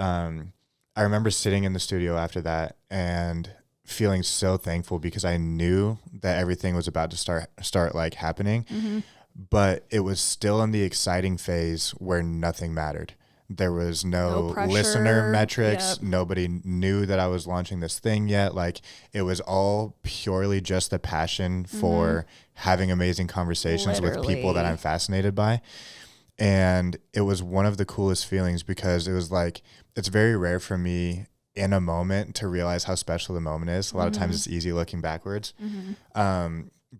I remember sitting in the studio after that and feeling so thankful, because I knew that everything was about to start like happening, but it was still in the exciting phase where nothing mattered. There was no listener metrics. Yep. Nobody knew that I was launching this thing yet. Like, it was all purely just the passion for having amazing conversations with people that I'm fascinated by. And it was one of the coolest feelings, because it was like, it's very rare for me in a moment to realize how special the moment is. A lot of times it's easy looking backwards.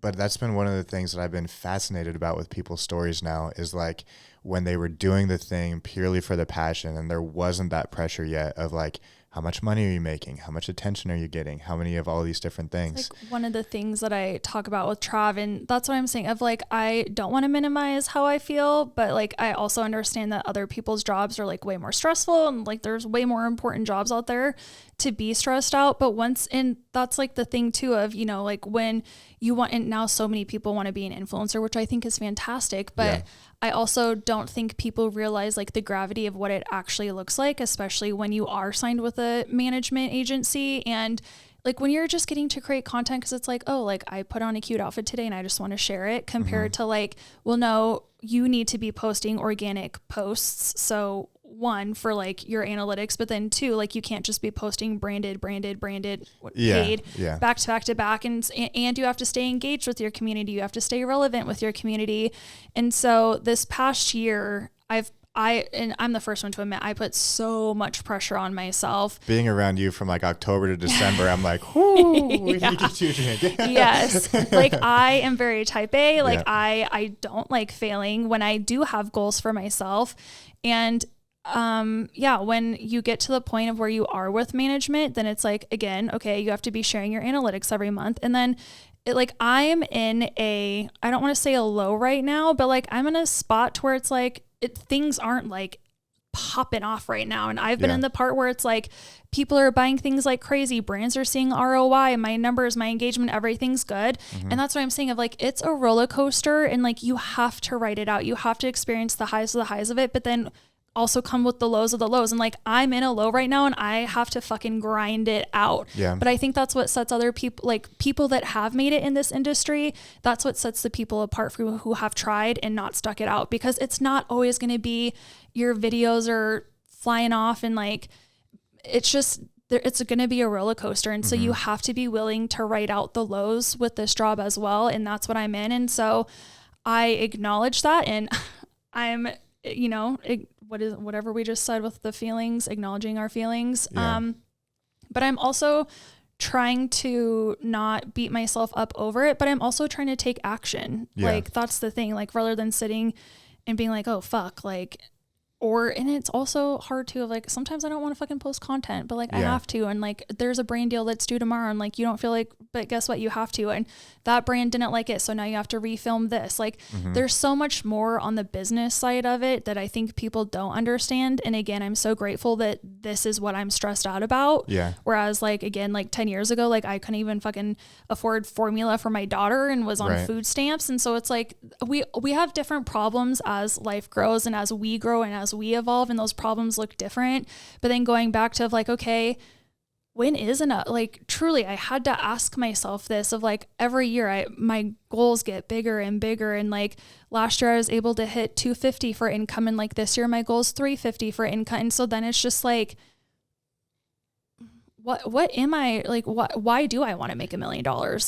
But that's been one of the things that I've been fascinated about with people's stories now, is like when they were doing the thing purely for the passion, and there wasn't that pressure yet of like, how much money are you making? How much attention are you getting? How many of all these different things? It's like one of the things that I talk about with Trav, and that's what I'm saying of like, I don't want to minimize how I feel, but like, I also understand that other people's jobs are like way more stressful, and like there's way more important jobs out there to be stressed out. But and that's like the thing too of, you know, like when you want, and now so many people want to be an influencer, which I think is fantastic, but I also don't think people realize like the gravity of what it actually looks like, especially when you are signed with a management agency. And like when you're just getting to create content because it's like, oh, like I put on a cute outfit today and I just want to share it, compared to like, well, no, you need to be posting organic posts. So 1, for like your analytics, but then 2, like you can't just be posting branded, paid back to back. And you have to stay engaged with your community. You have to stay relevant with your community. And so this past year, and I'm the first one to admit, I put so much pressure on myself. Being around you from like October to December, I'm like, whoo, we need to get you drink. Yes. Like I am very type A. Like I don't like failing when I do have goals for myself. And when you get to the point of where you are with management, then it's like, again, okay, you have to be sharing your analytics every month. And then I am in I don't want to say a low right now, but like I'm in a spot where it's like, things aren't like popping off right now. And I've been in the part where it's like people are buying things like crazy. Brands are seeing ROI, my numbers, my engagement, everything's good. And that's what I'm saying of like, it's a roller coaster, and like, you have to write it out. You have to experience the highs of it, but then also come with the lows of the lows. And like, I'm in a low right now and I have to fucking grind it out. Yeah. But I think that's what sets other people, like people that have made it in this industry, that's what sets the people apart from who have tried and not stuck it out, because it's not always going to be your videos are flying off, and like, it's just, it's going to be a roller coaster. And so you have to be willing to write out the lows with this job as well. And that's what I'm in. And so I acknowledge that, and I'm, you know, whatever we just said with the feelings, acknowledging our feelings. But I'm also trying to not beat myself up over it, but I'm also trying to take action. Like that's the thing, like rather than sitting and being like, oh fuck, like, and it's also hard too, of like, sometimes I don't want to fucking post content, but like I have to, and like there's a brand deal that's due tomorrow, and like you don't feel like, but guess what, you have to, and that brand didn't like it, so now you have to refilm this. Like there's so much more on the business side of it that I think people don't understand. And again, I'm so grateful that this is what I'm stressed out about. Whereas like, again, like 10 years ago, like I couldn't even fucking afford formula for my daughter and was on food stamps. And so it's like we have different problems as life grows and as we grow and as we evolve, and those problems look different. But then going back to like, okay, when is enough? Like truly, I had to ask myself this of like, every year my goals get bigger and bigger. And like last year I was able to hit 250 for income, and like this year my goal is 350 for income. And so then it's just like, what am I like, why do I want to make $1 million?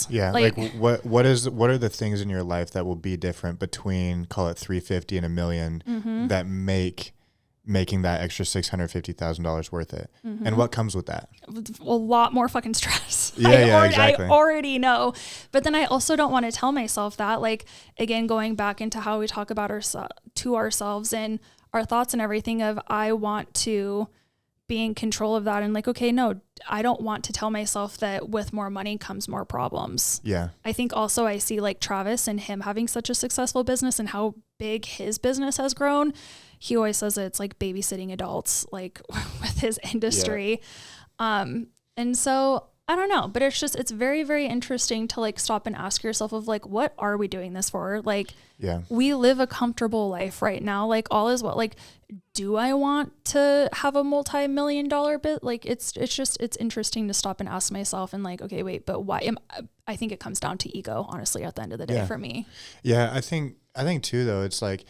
Yeah. Like what are the things in your life that will be different between, call it 350 and $1 million, that making that extra $650,000 worth it? And what comes with that? A lot more fucking stress. Exactly. I already know. But then I also don't want to tell myself that, like, again, going back into how we talk about ourselves and our thoughts and everything, of I want to be in control of that. And like, okay, no, I don't want to tell myself that with more money comes more problems. Yeah. I think also I see like Travis and him having such a successful business and how big his business has grown. He always says that it's like babysitting adults, like with his industry. And so I don't know, but it's very, very interesting to like stop and ask yourself of like, what are we doing this for? Like, we live a comfortable life right now. Like all is well. Like, do I want to have a multi-million-dollar bit? Like it's interesting to stop and ask myself and like, okay, wait, but why I think it comes down to ego, honestly, at the end of the day for me. Yeah. I think too, though, it's like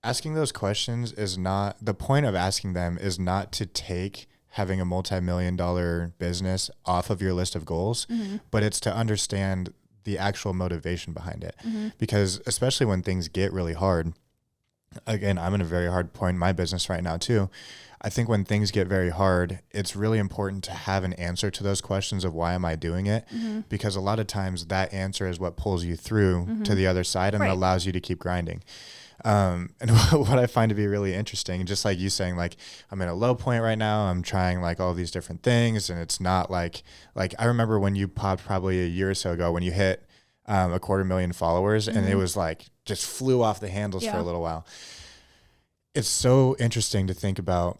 asking those questions is not, the point of asking them is not to take having a multi-million-dollar business off of your list of goals, but it's to understand the actual motivation behind it. Because especially when things get really hard, again, I'm in a very hard point in my business right now too. I think when things get very hard, it's really important to have an answer to those questions of why am I doing it? Because a lot of times that answer is what pulls you through to the other side and allows you to keep grinding. And what I find to be really interesting, just like you saying, like, I'm in a low point right now, I'm trying like all these different things, and it's not like I remember when you popped probably a year or so ago when you hit 250,000 followers, and it was like just flew off the handles for a little while. It's so interesting to think about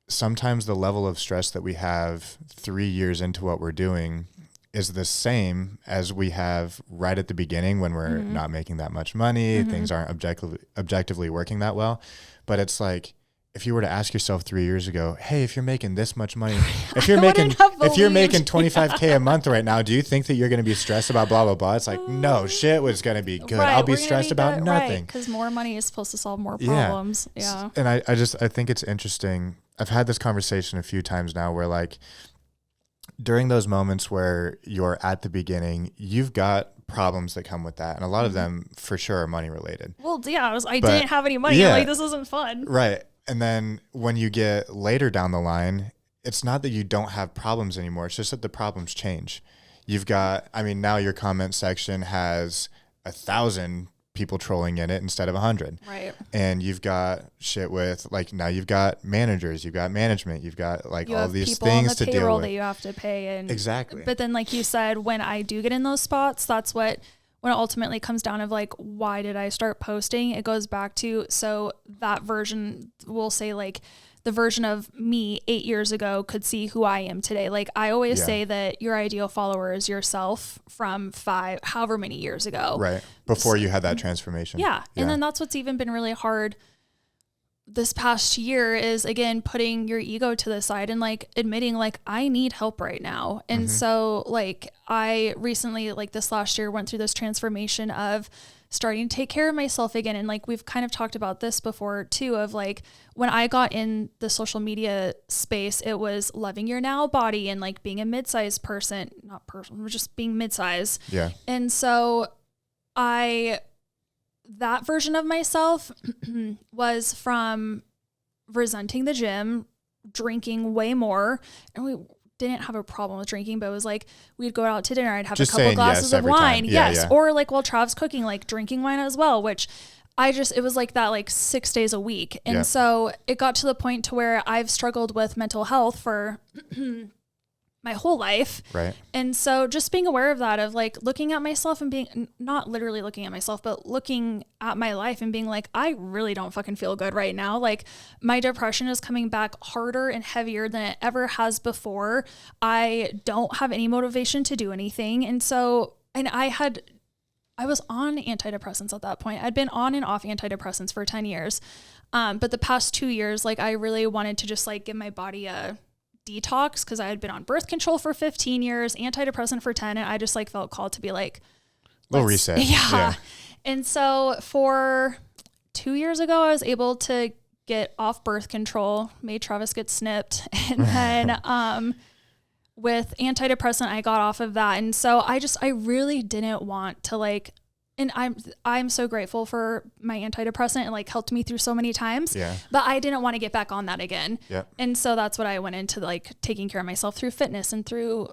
sometimes the level of stress that we have 3 years into what we're doing is the same as we have right at the beginning when we're not making that much money, things aren't objectively working that well. But it's like, if you were to ask yourself 3 years ago, hey, if you're making this much money, if you're making 25K a month right now, do you think that you're going to be stressed about blah, blah, blah? It's like, no, shit was going to be good. I'll be stressed about nothing. Because more money is supposed to solve more problems. Yeah. And I think it's interesting. I've had this conversation a few times now where like, during those moments where you're at the beginning, you've got problems that come with that. And a lot of them for sure are money related. Well, yeah, I didn't have any money. Like, this isn't fun. Right. And then when you get later down the line, it's not that you don't have problems anymore. It's just that the problems change. You've got, now your comment section has 1,000 people trolling in it instead of 100. Right. And you've got shit with like, now you've got managers, you've got management, you've got like all these things to deal with. Payroll that you have to pay. And exactly. But then like you said, when I do get in those spots, that's when it ultimately comes down of like, why did I start posting? It goes back to, so that version, we'll say like the version of me 8 years ago could see who I am today. Like I always say that your ideal follower is yourself from however many years ago. Right. Before you had that transformation. Yeah. And then that's what's even been really hard this past year is, again, putting your ego to the side and like admitting like I need help right now. And so like I recently, like this last year, went through this transformation of starting to take care of myself again. And like, we've kind of talked about this before too, of like, when I got in the social media space, it was loving your now body and like being a mid-sized person, just being mid-size. Yeah. And so that version of myself was from resenting the gym, drinking way more. And we didn't have a problem with drinking, but it was like we'd go out to dinner, I'd have just a couple glasses of wine. Yes. Or like while Trav's cooking, like drinking wine as well, which it was like that, like 6 days a week. And so it got to the point to where I've struggled with mental health for my whole life. Right. And so just being aware of that, of like looking at myself and being, not literally looking at myself, but looking at my life and being like, I really don't fucking feel good right now. Like my depression is coming back harder and heavier than it ever has before. I don't have any motivation to do anything. And so, and I was on antidepressants at that point. I'd been on and off antidepressants for 10 years. But the past 2 years, like I really wanted to just like give my body a detox, because I had been on birth control for 15 years, antidepressant for 10, and I just like felt called to be like, little reset. Yeah. And so for 2 years ago, I was able to get off birth control, made Travis get snipped. And then with antidepressant, I got off of that. And so I really didn't want to like, and I'm so grateful for my antidepressant. It like helped me through so many times, but I didn't want to get back on that again. And so that's what I went into, like taking care of myself through fitness and through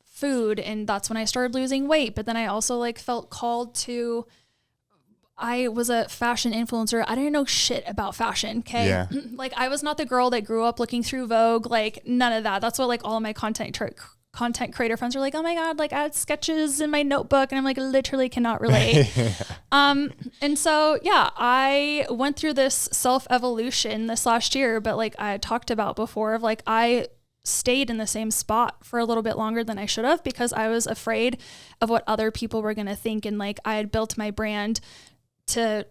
food. And that's when I started losing weight. But then I also like felt called to, I was a fashion influencer. I didn't know shit about fashion. Okay. Like I was not the girl that grew up looking through Vogue, like none of that. That's what like all of my content creator friends are like, oh my God, like I had sketches in my notebook. And I'm like, literally cannot relate. And so, yeah, I went through this self-evolution this last year, but like I had talked about before, of like, I stayed in the same spot for a little bit longer than I should have, because I was afraid of what other people were going to think. And like, I had built my brand to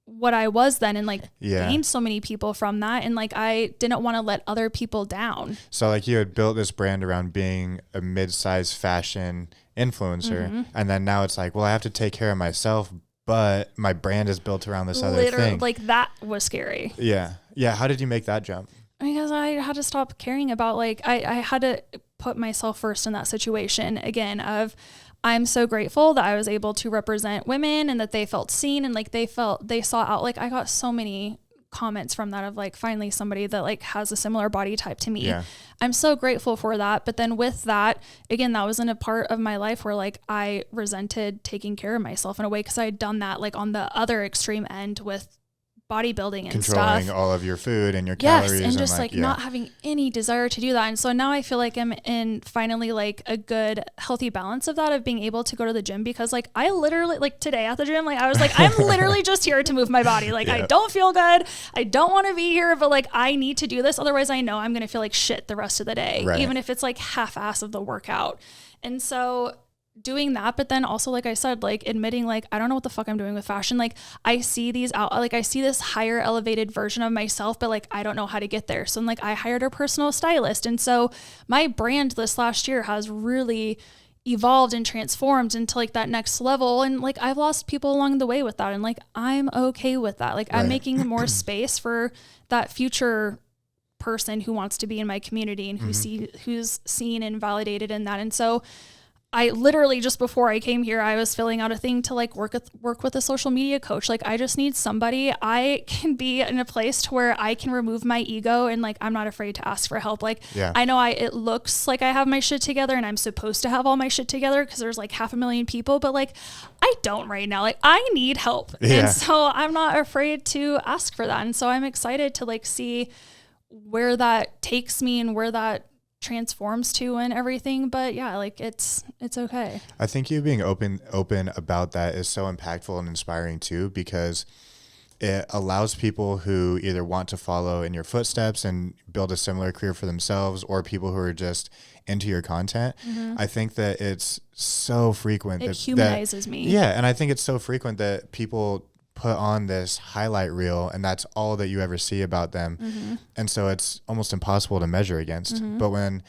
what I was then, and like gained so many people from that. And like, I didn't want to let other people down. So like you had built this brand around being a mid-sized fashion influencer. And then now it's like, well, I have to take care of myself, but my brand is built around this other thing. Like that was scary. Yeah. How did you make that jump? Because I had to stop caring about, like, I had to put myself first in that situation again of, I'm so grateful that I was able to represent women and that they felt seen, and like they saw out, like I got so many comments from that of like, finally somebody that like has a similar body type to me. I'm so grateful for that. But then with that, again, that was in a part of my life where like I resented taking care of myself in a way, because I had done that like on the other extreme end with bodybuilding and controlling all of your food and your calories, and just like not having any desire to do that. And so now I feel like I'm in finally like a good healthy balance of that, of being able to go to the gym, because like I literally, like today at the gym, like I was like, I'm literally just here to move my body. Like I don't feel good. I don't want to be here, but like I need to do this. Otherwise I know I'm going to feel like shit the rest of the day, even if it's like half-ass of the workout. And so doing that, but then also, like I said, like admitting like, I don't know what the fuck I'm doing with fashion. Like I see these out, like I see this higher elevated version of myself, but like, I don't know how to get there. So like I hired a personal stylist. And so my brand this last year has really evolved and transformed into like that next level. And like, I've lost people along the way with that. And like, I'm okay with that. Like I'm making more space for that future person who wants to be in my community and who's seen and validated in that. And so I literally, just before I came here, I was filling out a thing to like work with a social media coach. Like I just need somebody. I can be in a place to where I can remove my ego and like, I'm not afraid to ask for help. Like I know it looks like I have my shit together and I'm supposed to have all my shit together because there's like 500,000 people, but like I don't right now. Like I need help. And so I'm not afraid to ask for that. And so I'm excited to like see where that takes me and where that transforms to and everything. But yeah, like it's okay. I think you being open about that is so impactful and inspiring too, because it allows people who either want to follow in your footsteps and build a similar career for themselves, or people who are just into your content. I think that it's so frequent. It humanizes me. Yeah. And I think it's so frequent that people put on this highlight reel and that's all that you ever see about them. And so it's almost impossible to measure against. But when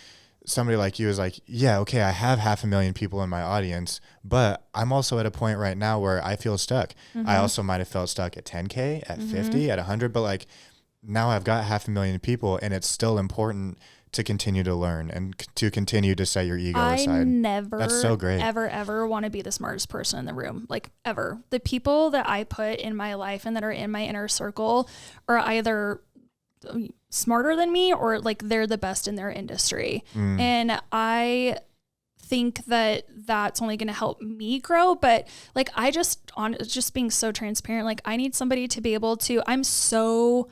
somebody like you is like, yeah, okay, I have 500,000 people in my audience, but I'm also at a point right now where I feel stuck. I also might have felt stuck at 10K, at 50, at 100, but like now I've got 500,000 people, and it's still important to continue to learn and to continue to set your ego aside. That's so great. ever want to be the smartest person in the room, like ever. The people that I put in my life and that are in my inner circle are either smarter than me or like they're the best in their industry. And I think that that's only going to help me grow. But like, just being so transparent, like I need somebody to be able to, I'm so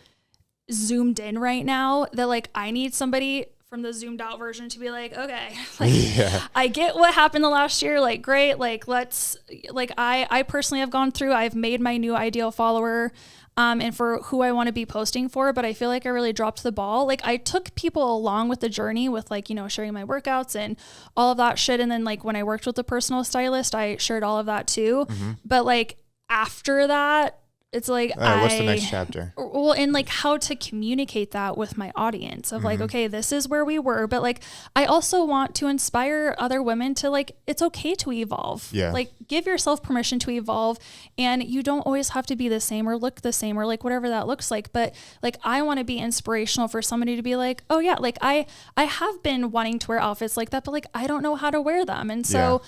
zoomed in right now that like, I need somebody from the zoomed out version to be like, okay, like I get what happened the last year. Like, great. Like, I personally have gone through, I've made my new ideal follower, and for who I want to be posting for, but I feel like I really dropped the ball. Like I took people along with the journey with like, sharing my workouts and all of that shit. And then like when I worked with a personal stylist, I shared all of that too. But like after that, it's like, what's the next chapter? Well, and like how to communicate that with my audience of like, okay, this is where we were. But like, I also want to inspire other women to like, it's okay to evolve. Yeah. Like give yourself permission to evolve, and you don't always have to be the same or look the same or like whatever that looks like. But like, I want to be inspirational for somebody to be like, oh yeah, like I have been wanting to wear outfits like that, but like, I don't know how to wear them. And so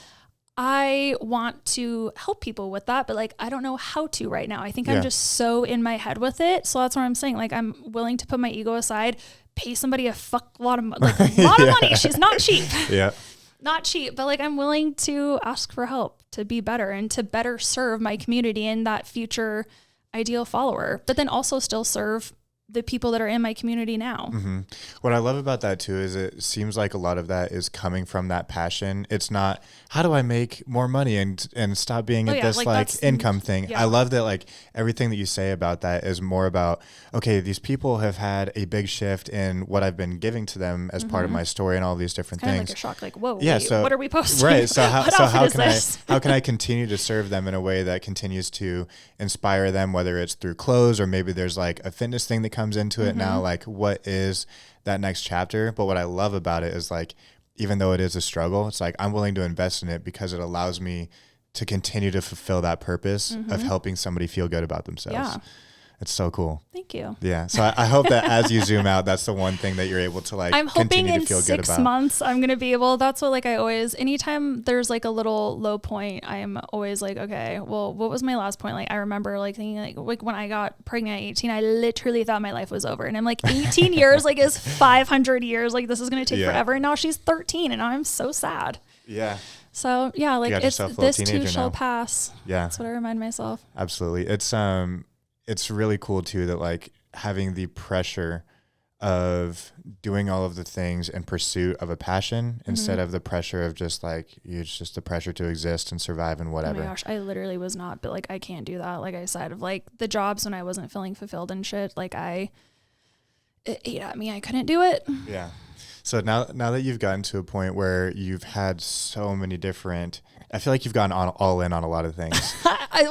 I want to help people with that, but like, I don't know how to right now. I think I'm just so in my head with it. So that's what I'm saying. Like, I'm willing to put my ego aside, pay somebody a lot of money. She's not cheap. Yeah. Not cheap, but like, I'm willing to ask for help to be better and to better serve my community and that future ideal follower, but then also still serve the people that are in my community now. What I love about that too is it seems like a lot of that is coming from that passion. It's not, how do I make more money and stop being at this like income thing. I love that like everything that you say about that is more about, okay, these people have had a big shift in what I've been giving to them as part of my story and all these different things. Like a shock, like, whoa, wait, so what are we posting? Right. So how can I continue to serve them in a way that continues to inspire them, whether it's through clothes or maybe there's like a fitness thing that comes into it now, like what is that next chapter? But what I love about it is like, even though it is a struggle, it's like I'm willing to invest in it because it allows me to continue to fulfill that purpose of helping somebody feel good about themselves. Yeah. It's so cool. Thank you. Yeah. So I hope that as you zoom out, that's the one thing that you're able to like, I'm hoping continue in to feel good about. 6 months, I'm going to be able, that's what like I always, anytime there's like a little low point, I'm always like, okay, well, what was my last point? Like, I remember like thinking like when I got pregnant at 18, I literally thought my life was over. And I'm like, 18 years like is 500 years. Like this is going to take forever. And now she's 13 and I'm so sad. Yeah. So yeah, like this too shall pass. Yeah. That's what I remind myself. Absolutely. It's really cool too that like having the pressure of doing all of the things in pursuit of a passion instead of the pressure of just like, it's just the pressure to exist and survive and whatever. Oh my gosh, I literally was not, but like, I can't do that. Like I said, of like the jobs when I wasn't feeling fulfilled and shit, like it ate at me. I couldn't do it. Yeah. So now that you've gotten to a point where you've had so many different, I feel like you've gone all in on a lot of things.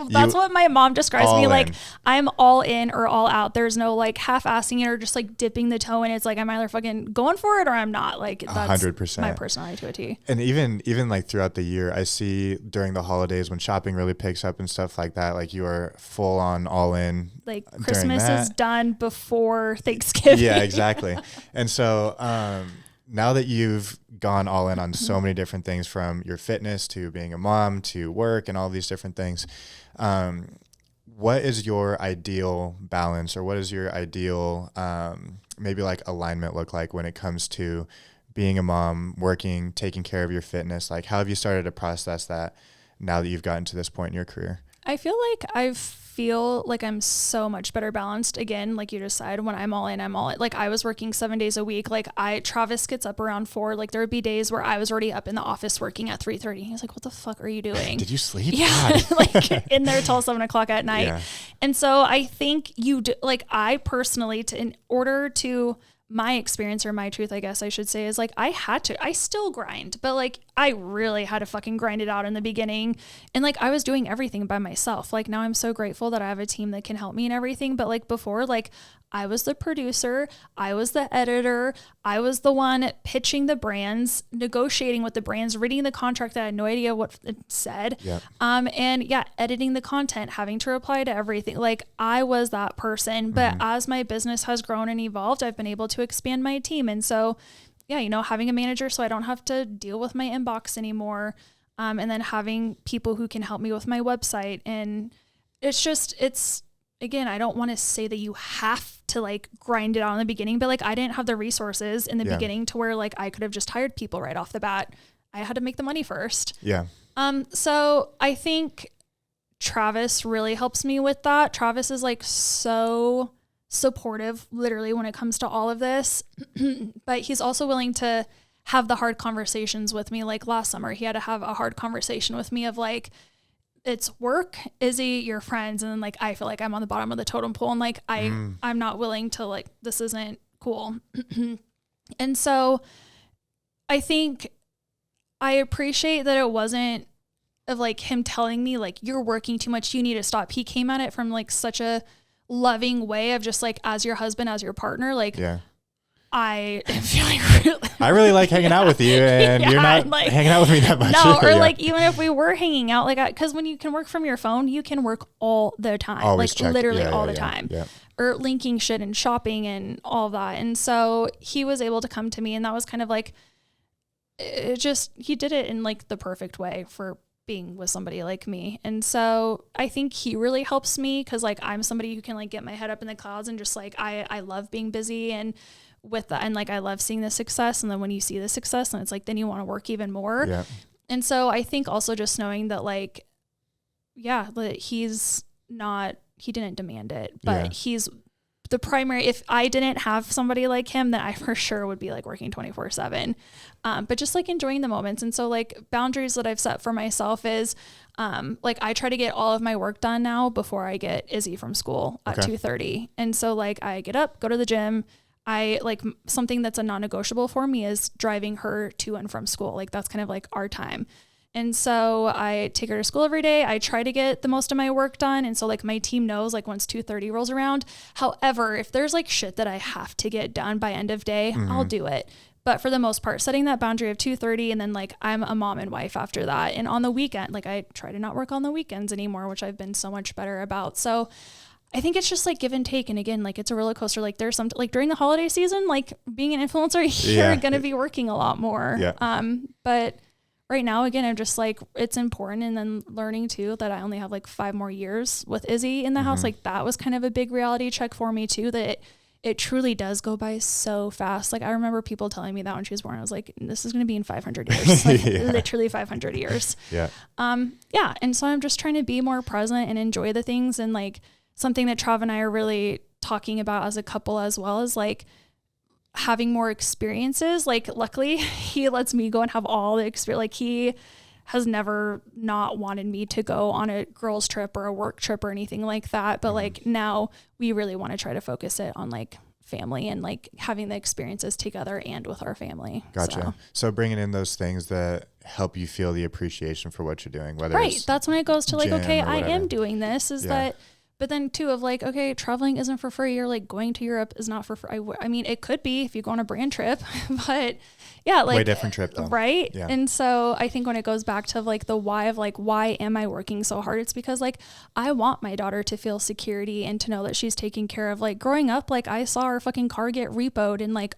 That's what my mom describes me like. I'm all in or all out. There's no like half-assing it or just like dipping the toe in. It's like I'm either fucking going for it or I'm not. Like that's 100% my personality to a T. And even like throughout the year, I see during the holidays when shopping really picks up and stuff like that, like you are full on all in. Like Christmas is done before Thanksgiving. Yeah, exactly. And so now that you've gone all in on so many different things, from your fitness to being a mom to work and all these different things, what is your ideal balance, or what is your ideal maybe like alignment look like when it comes to being a mom, working, taking care of your fitness? Like, how have you started to process that now that you've gotten to this point in your career? I feel like I feel like I'm so much better balanced. Again, like you just said, when I'm all in, I'm all in. Like I was working 7 days a week. Like Travis gets up around 4. Like there would be days where I was already up in the office working at 3:30. He's like, what the fuck are you doing? Did you sleep? Yeah. Like in there till 7 o'clock at night. Yeah. And so I think like I personally, in order to, my experience, or my truth, I guess I should say, is like I still grind, but like I really had to fucking grind it out in the beginning. And like I was doing everything by myself. Like now I'm so grateful that I have a team that can help me and everything. But like before, like I was the producer, I was the editor, I was the one pitching the brands, negotiating with the brands, reading the contract that I had no idea what it said. Yep. And yeah, editing the content, having to reply to everything. Like I was that person. But as my business has grown and evolved, I've been able to expand my team. And so, yeah, having a manager so I don't have to deal with my inbox anymore. And then having people who can help me with my website. And it's again, I don't want to say that you have to like grind it out in the beginning, but like I didn't have the resources in the beginning to where like I could have just hired people right off the bat. I had to make the money first. Yeah. So I think Travis really helps me with that. Travis is like so supportive, literally, when it comes to all of this, but he's also willing to have the hard conversations with me. Like last summer, he had to have a hard conversation with me of like, it's work, Izzy, your friends. And then like, I feel like I'm on the bottom of the totem pole and like, I'm not willing to like, this isn't cool. And so I think I appreciate that it wasn't of like him telling me like, you're working too much, you need to stop. He came at it from like such a loving way of just like, as your husband, as your partner, like, yeah. I am feeling really, I really like hanging out with you, and you're not like, hanging out with me that much. No, or like even if we were hanging out, like, because when you can work from your phone, you can work all the time, always like check. Literally all the time, or linking shit and shopping and all of that. And so he was able to come to me, and that was kind of like, it just, he did it in like the perfect way for being with somebody like me. And so I think he really helps me because like I'm somebody who can like get my head up in the clouds and just like I love being busy and with that, and like I love seeing the success, and then when you see the success, and it's like then you want to work even more. Yeah. And so I think also just knowing that like, yeah, that he didn't demand it, but he's the primary. If I didn't have somebody like him, then I for sure would be like working 24/7, but just like enjoying the moments. And so like boundaries that I've set for myself is like I try to get all of my work done now before I get Izzy from school at 2:30. And so like I get up, go to the gym. I like something that's a non-negotiable for me is driving her to and from school. Like that's kind of like our time. And so I take her to school every day. I try to get the most of my work done. And so like my team knows like once 2:30 rolls around. However, if there's like shit that I have to get done by end of day, I'll do it. But for the most part, setting that boundary of 2:30, and then like I'm a mom and wife after that. And on the weekend, like I try to not work on the weekends anymore, which I've been so much better about. So I think it's just like give and take. And again, like it's a roller coaster. Like there's some, like during the holiday season, like being an influencer, you're going to be working a lot more. Yeah. But right now, again, I'm just like, it's important. And then learning too, that I only have like 5 more years with Izzy in the house. Like that was kind of a big reality check for me too, that it truly does go by so fast. Like I remember people telling me that when she was born, I was like, this is going to be in 500 years, like literally 500 years. Yeah. Yeah. And so I'm just trying to be more present and enjoy the things. And like something that Trav and I are really talking about as a couple as well is like having more experiences. Like luckily he lets me go and have all the experience. Like he has never not wanted me to go on a girls trip or a work trip or anything like that. But like now we really want to try to focus it on like family and like having the experiences together and with our family. Gotcha. So bringing in those things that help you feel the appreciation for what you're doing, whether it's that's when it goes to like, okay, I am doing this that. But then too of like, okay, traveling isn't for free. Or like going to Europe is not for free. I mean, it could be if you go on a brand trip, but yeah, like way different trip though. Right. Yeah. And so I think when it goes back to like the why of like, why am I working so hard? It's because like, I want my daughter to feel security and to know that she's taken care of. Like growing up, like I saw our fucking car get repoed and like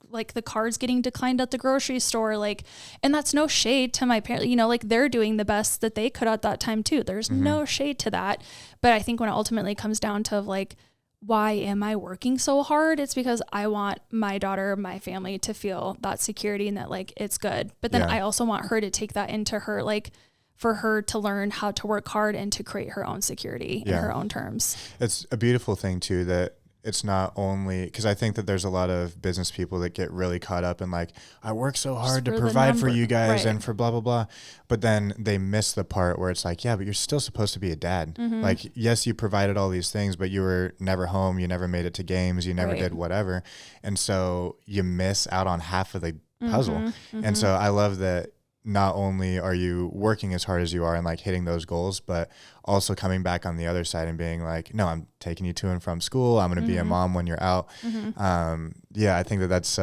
like the cards getting declined at the grocery store, like, and that's no shade to my parents, you know, like they're doing the best that they could at that time too. There's no shade to that. But I think when it ultimately comes down to like, why am I working so hard? It's because I want my daughter, my family to feel that security and that like, it's good. But then I also want her to take that into her, like for her to learn how to work hard and to create her own security in her own terms. It's a beautiful thing too, that it's not only because I think that there's a lot of business people that get really caught up in like, I work so hard to provide for you guys and for blah, blah, blah. But then they miss the part where it's like, yeah, but you're still supposed to be a dad. Like, yes, you provided all these things, but you were never home. You never made it to games. You never did whatever. And so you miss out on half of the puzzle. And so I love that not only are you working as hard as you are and like hitting those goals, but also coming back on the other side and being like, no, I'm taking you to and from school. I'm going to be a mom when you're out. Yeah, I think that that's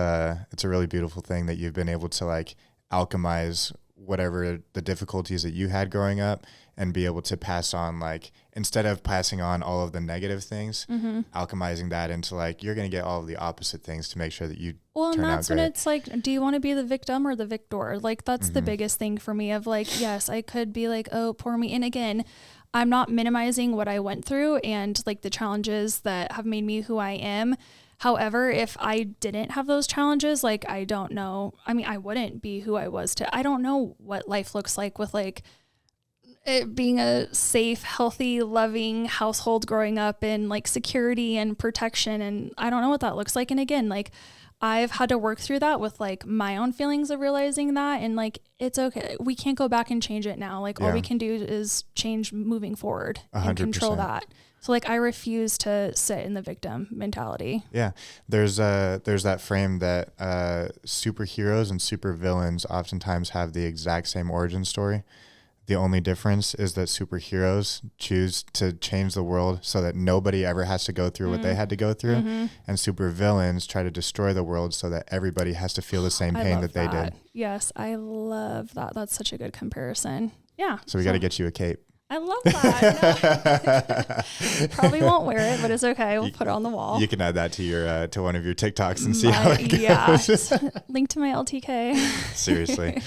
it's a really beautiful thing that you've been able to like alchemize whatever the difficulties that you had growing up and be able to pass on, like, instead of passing on all of the negative things, alchemizing that into like, you're going to get all of the opposite things to make sure that you and that's when it's like, do you want to be the victim or the victor? Like, that's the biggest thing for me of like, yes, I could be like, oh, poor me. And again, I'm not minimizing what I went through and like the challenges that have made me who I am. However, if I didn't have those challenges, like, I don't know, I mean, I wouldn't be who I was I don't know what life looks like with like it being a safe, healthy, loving household growing up in like security and protection. And I don't know what that looks like. And again, like, I've had to work through that with like my own feelings of realizing that. And like, it's okay. We can't go back and change it now. Like all we can do is change moving forward 100%. And control that. So like, I refuse to sit in the victim mentality. Yeah. There's that frame that superheroes and supervillains oftentimes have the exact same origin story. The only difference is that superheroes choose to change the world so that nobody ever has to go through what they had to go through. And supervillains try to destroy the world so that everybody has to feel the same pain that they did. Yes, I love that. That's such a good comparison. Yeah. So we got to get you a cape. I love that. Probably won't wear it, but it's okay. We'll put it on the wall. You can add that to your to one of your TikToks and see how it goes. Yeah. Link to my LTK. Seriously.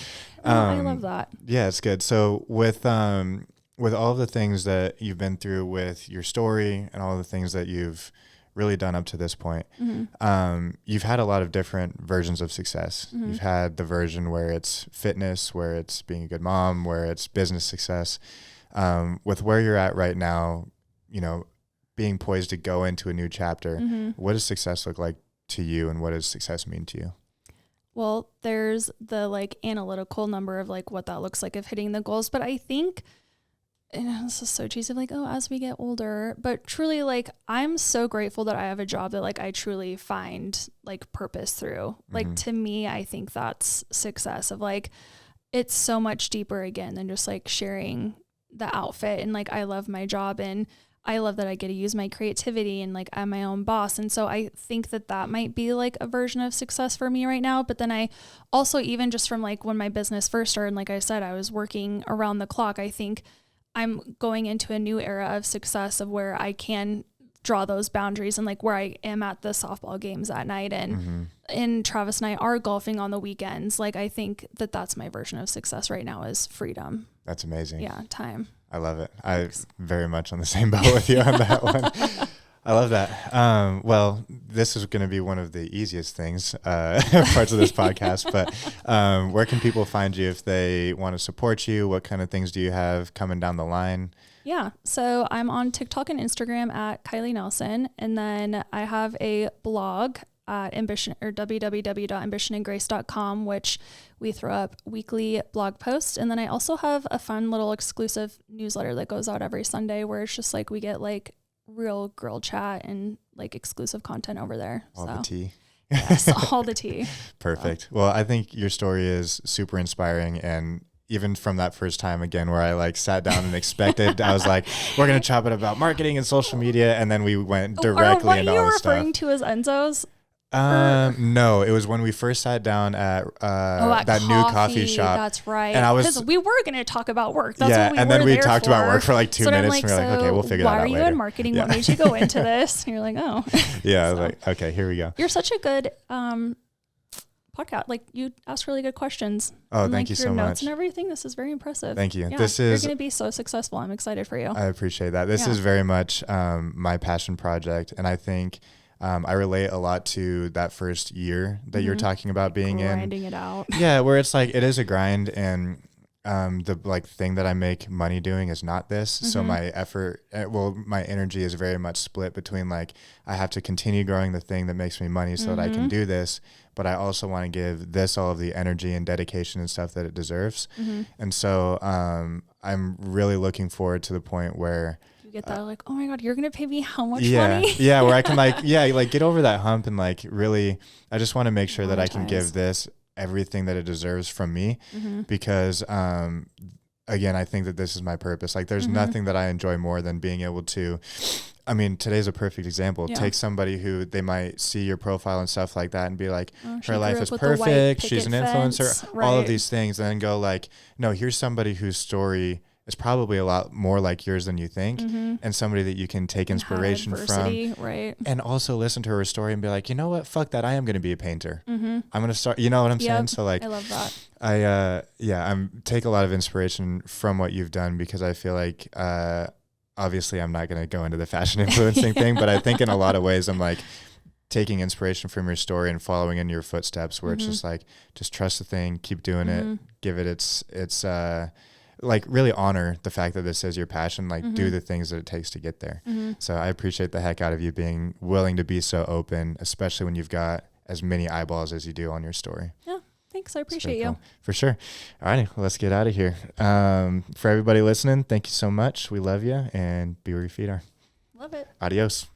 I love that. Yeah, it's good. So with all of the things that you've been through with your story and all the things that you've really done up to this point, you've had a lot of different versions of success. You've had the version where it's fitness, where it's being a good mom, where it's business success. With where you're at right now, you know, being poised to go into a new chapter, what does success look like to you, and what does success mean to you? Well, there's the like analytical number of like what that looks like of hitting the goals. But I think, and this is so cheesy, like, oh, as we get older, but truly, like, I'm so grateful that I have a job that like I truly find like purpose through. Like, to me, I think that's success of like, it's so much deeper again than just like sharing the outfit. And like, I love my job and I love that I get to use my creativity and like I'm my own boss. And so I think that that might be like a version of success for me right now. But then I also, even just from like when my business first started, like I said, I was working around the clock. I think I'm going into a new era of success of where I can draw those boundaries and like where I am at the softball games at night and Travis and I are golfing on the weekends. Like, I think that that's my version of success right now is freedom. That's amazing. Yeah. Time. I love it. I'm very much on the same boat with you on that one. I love that. Well, this is going to be one of the easiest things, parts of this podcast, but where can people find you if they want to support you? What kind of things do you have coming down the line? Yeah. So I'm on TikTok and Instagram at Kylie Nelson. And then I have a blog at www.ambitionandgrace.com, which we throw up weekly blog posts. And then I also have a fun little exclusive newsletter that goes out every Sunday where it's just like we get like real girl chat and like exclusive content over there. All the tea. Yes, all the tea. Perfect. Well, I think your story is super inspiring, and even from that first time again, where I like sat down and expected, I was like, we're going to chop it about marketing and social media. And then we went directly into all this stuff. What you referring to as Enzo's? No, it was when we first sat down at that new coffee shop. That's right. And because we were going to talk about work. That's what we and were then we there talked for. About work for like 2 minutes. Like, and we were like, okay, we'll figure that out later. Why are you in marketing? What made you go into this? And you're like, oh. Yeah, I was like, okay, here we go. You're such a good podcast. Like, you ask really good questions. Oh, and, thank you so much. Your notes and everything. This is very impressive. Thank you. Yeah, This you're is going to be so successful. I'm excited for you. I appreciate that. This is very much my passion project, and I think I relate a lot to that first year that you're talking about being grinding it out. Yeah, where it's like it is a grind, and the like thing that I make money doing is not this. So my effort, my energy is very much split between like I have to continue growing the thing that makes me money so that I can do this, but I also want to give this all of the energy and dedication and stuff that it deserves. And so I'm really looking forward to the point where get that like, oh my God, you're gonna pay me how much money? Where I can like get over that hump and like really I just want to make sure that I can give this everything that it deserves from me, because again, I think that this is my purpose. Like there's nothing that I enjoy more than being able to, I mean, today's a perfect example. Take somebody who they might see your profile and stuff like that and be like, her life is perfect, she's an influencer, all of these things, and then go like, no, here's somebody whose story is probably a lot more like yours than you think, and somebody that you can take inspiration from, right? And also listen to her story and be like, you know what, fuck that, I am going to be a painter. I'm going to start, you know what I'm saying? So like, I love that. I'm take a lot of inspiration from what you've done, because I feel like, obviously I'm not going to go into the fashion influencing thing, but I think in a lot of ways I'm like taking inspiration from your story and following in your footsteps, where it's just like, just trust the thing, keep doing it, give it its like really honor the fact that this is your passion, like do the things that it takes to get there. So I appreciate the heck out of you being willing to be so open, especially when you've got as many eyeballs as you do on your story. Yeah. Thanks. I appreciate you. Cool. For sure. All right. Well, let's get out of here. For everybody listening, thank you so much. We love you, and be where your feet are. Love it. Adios.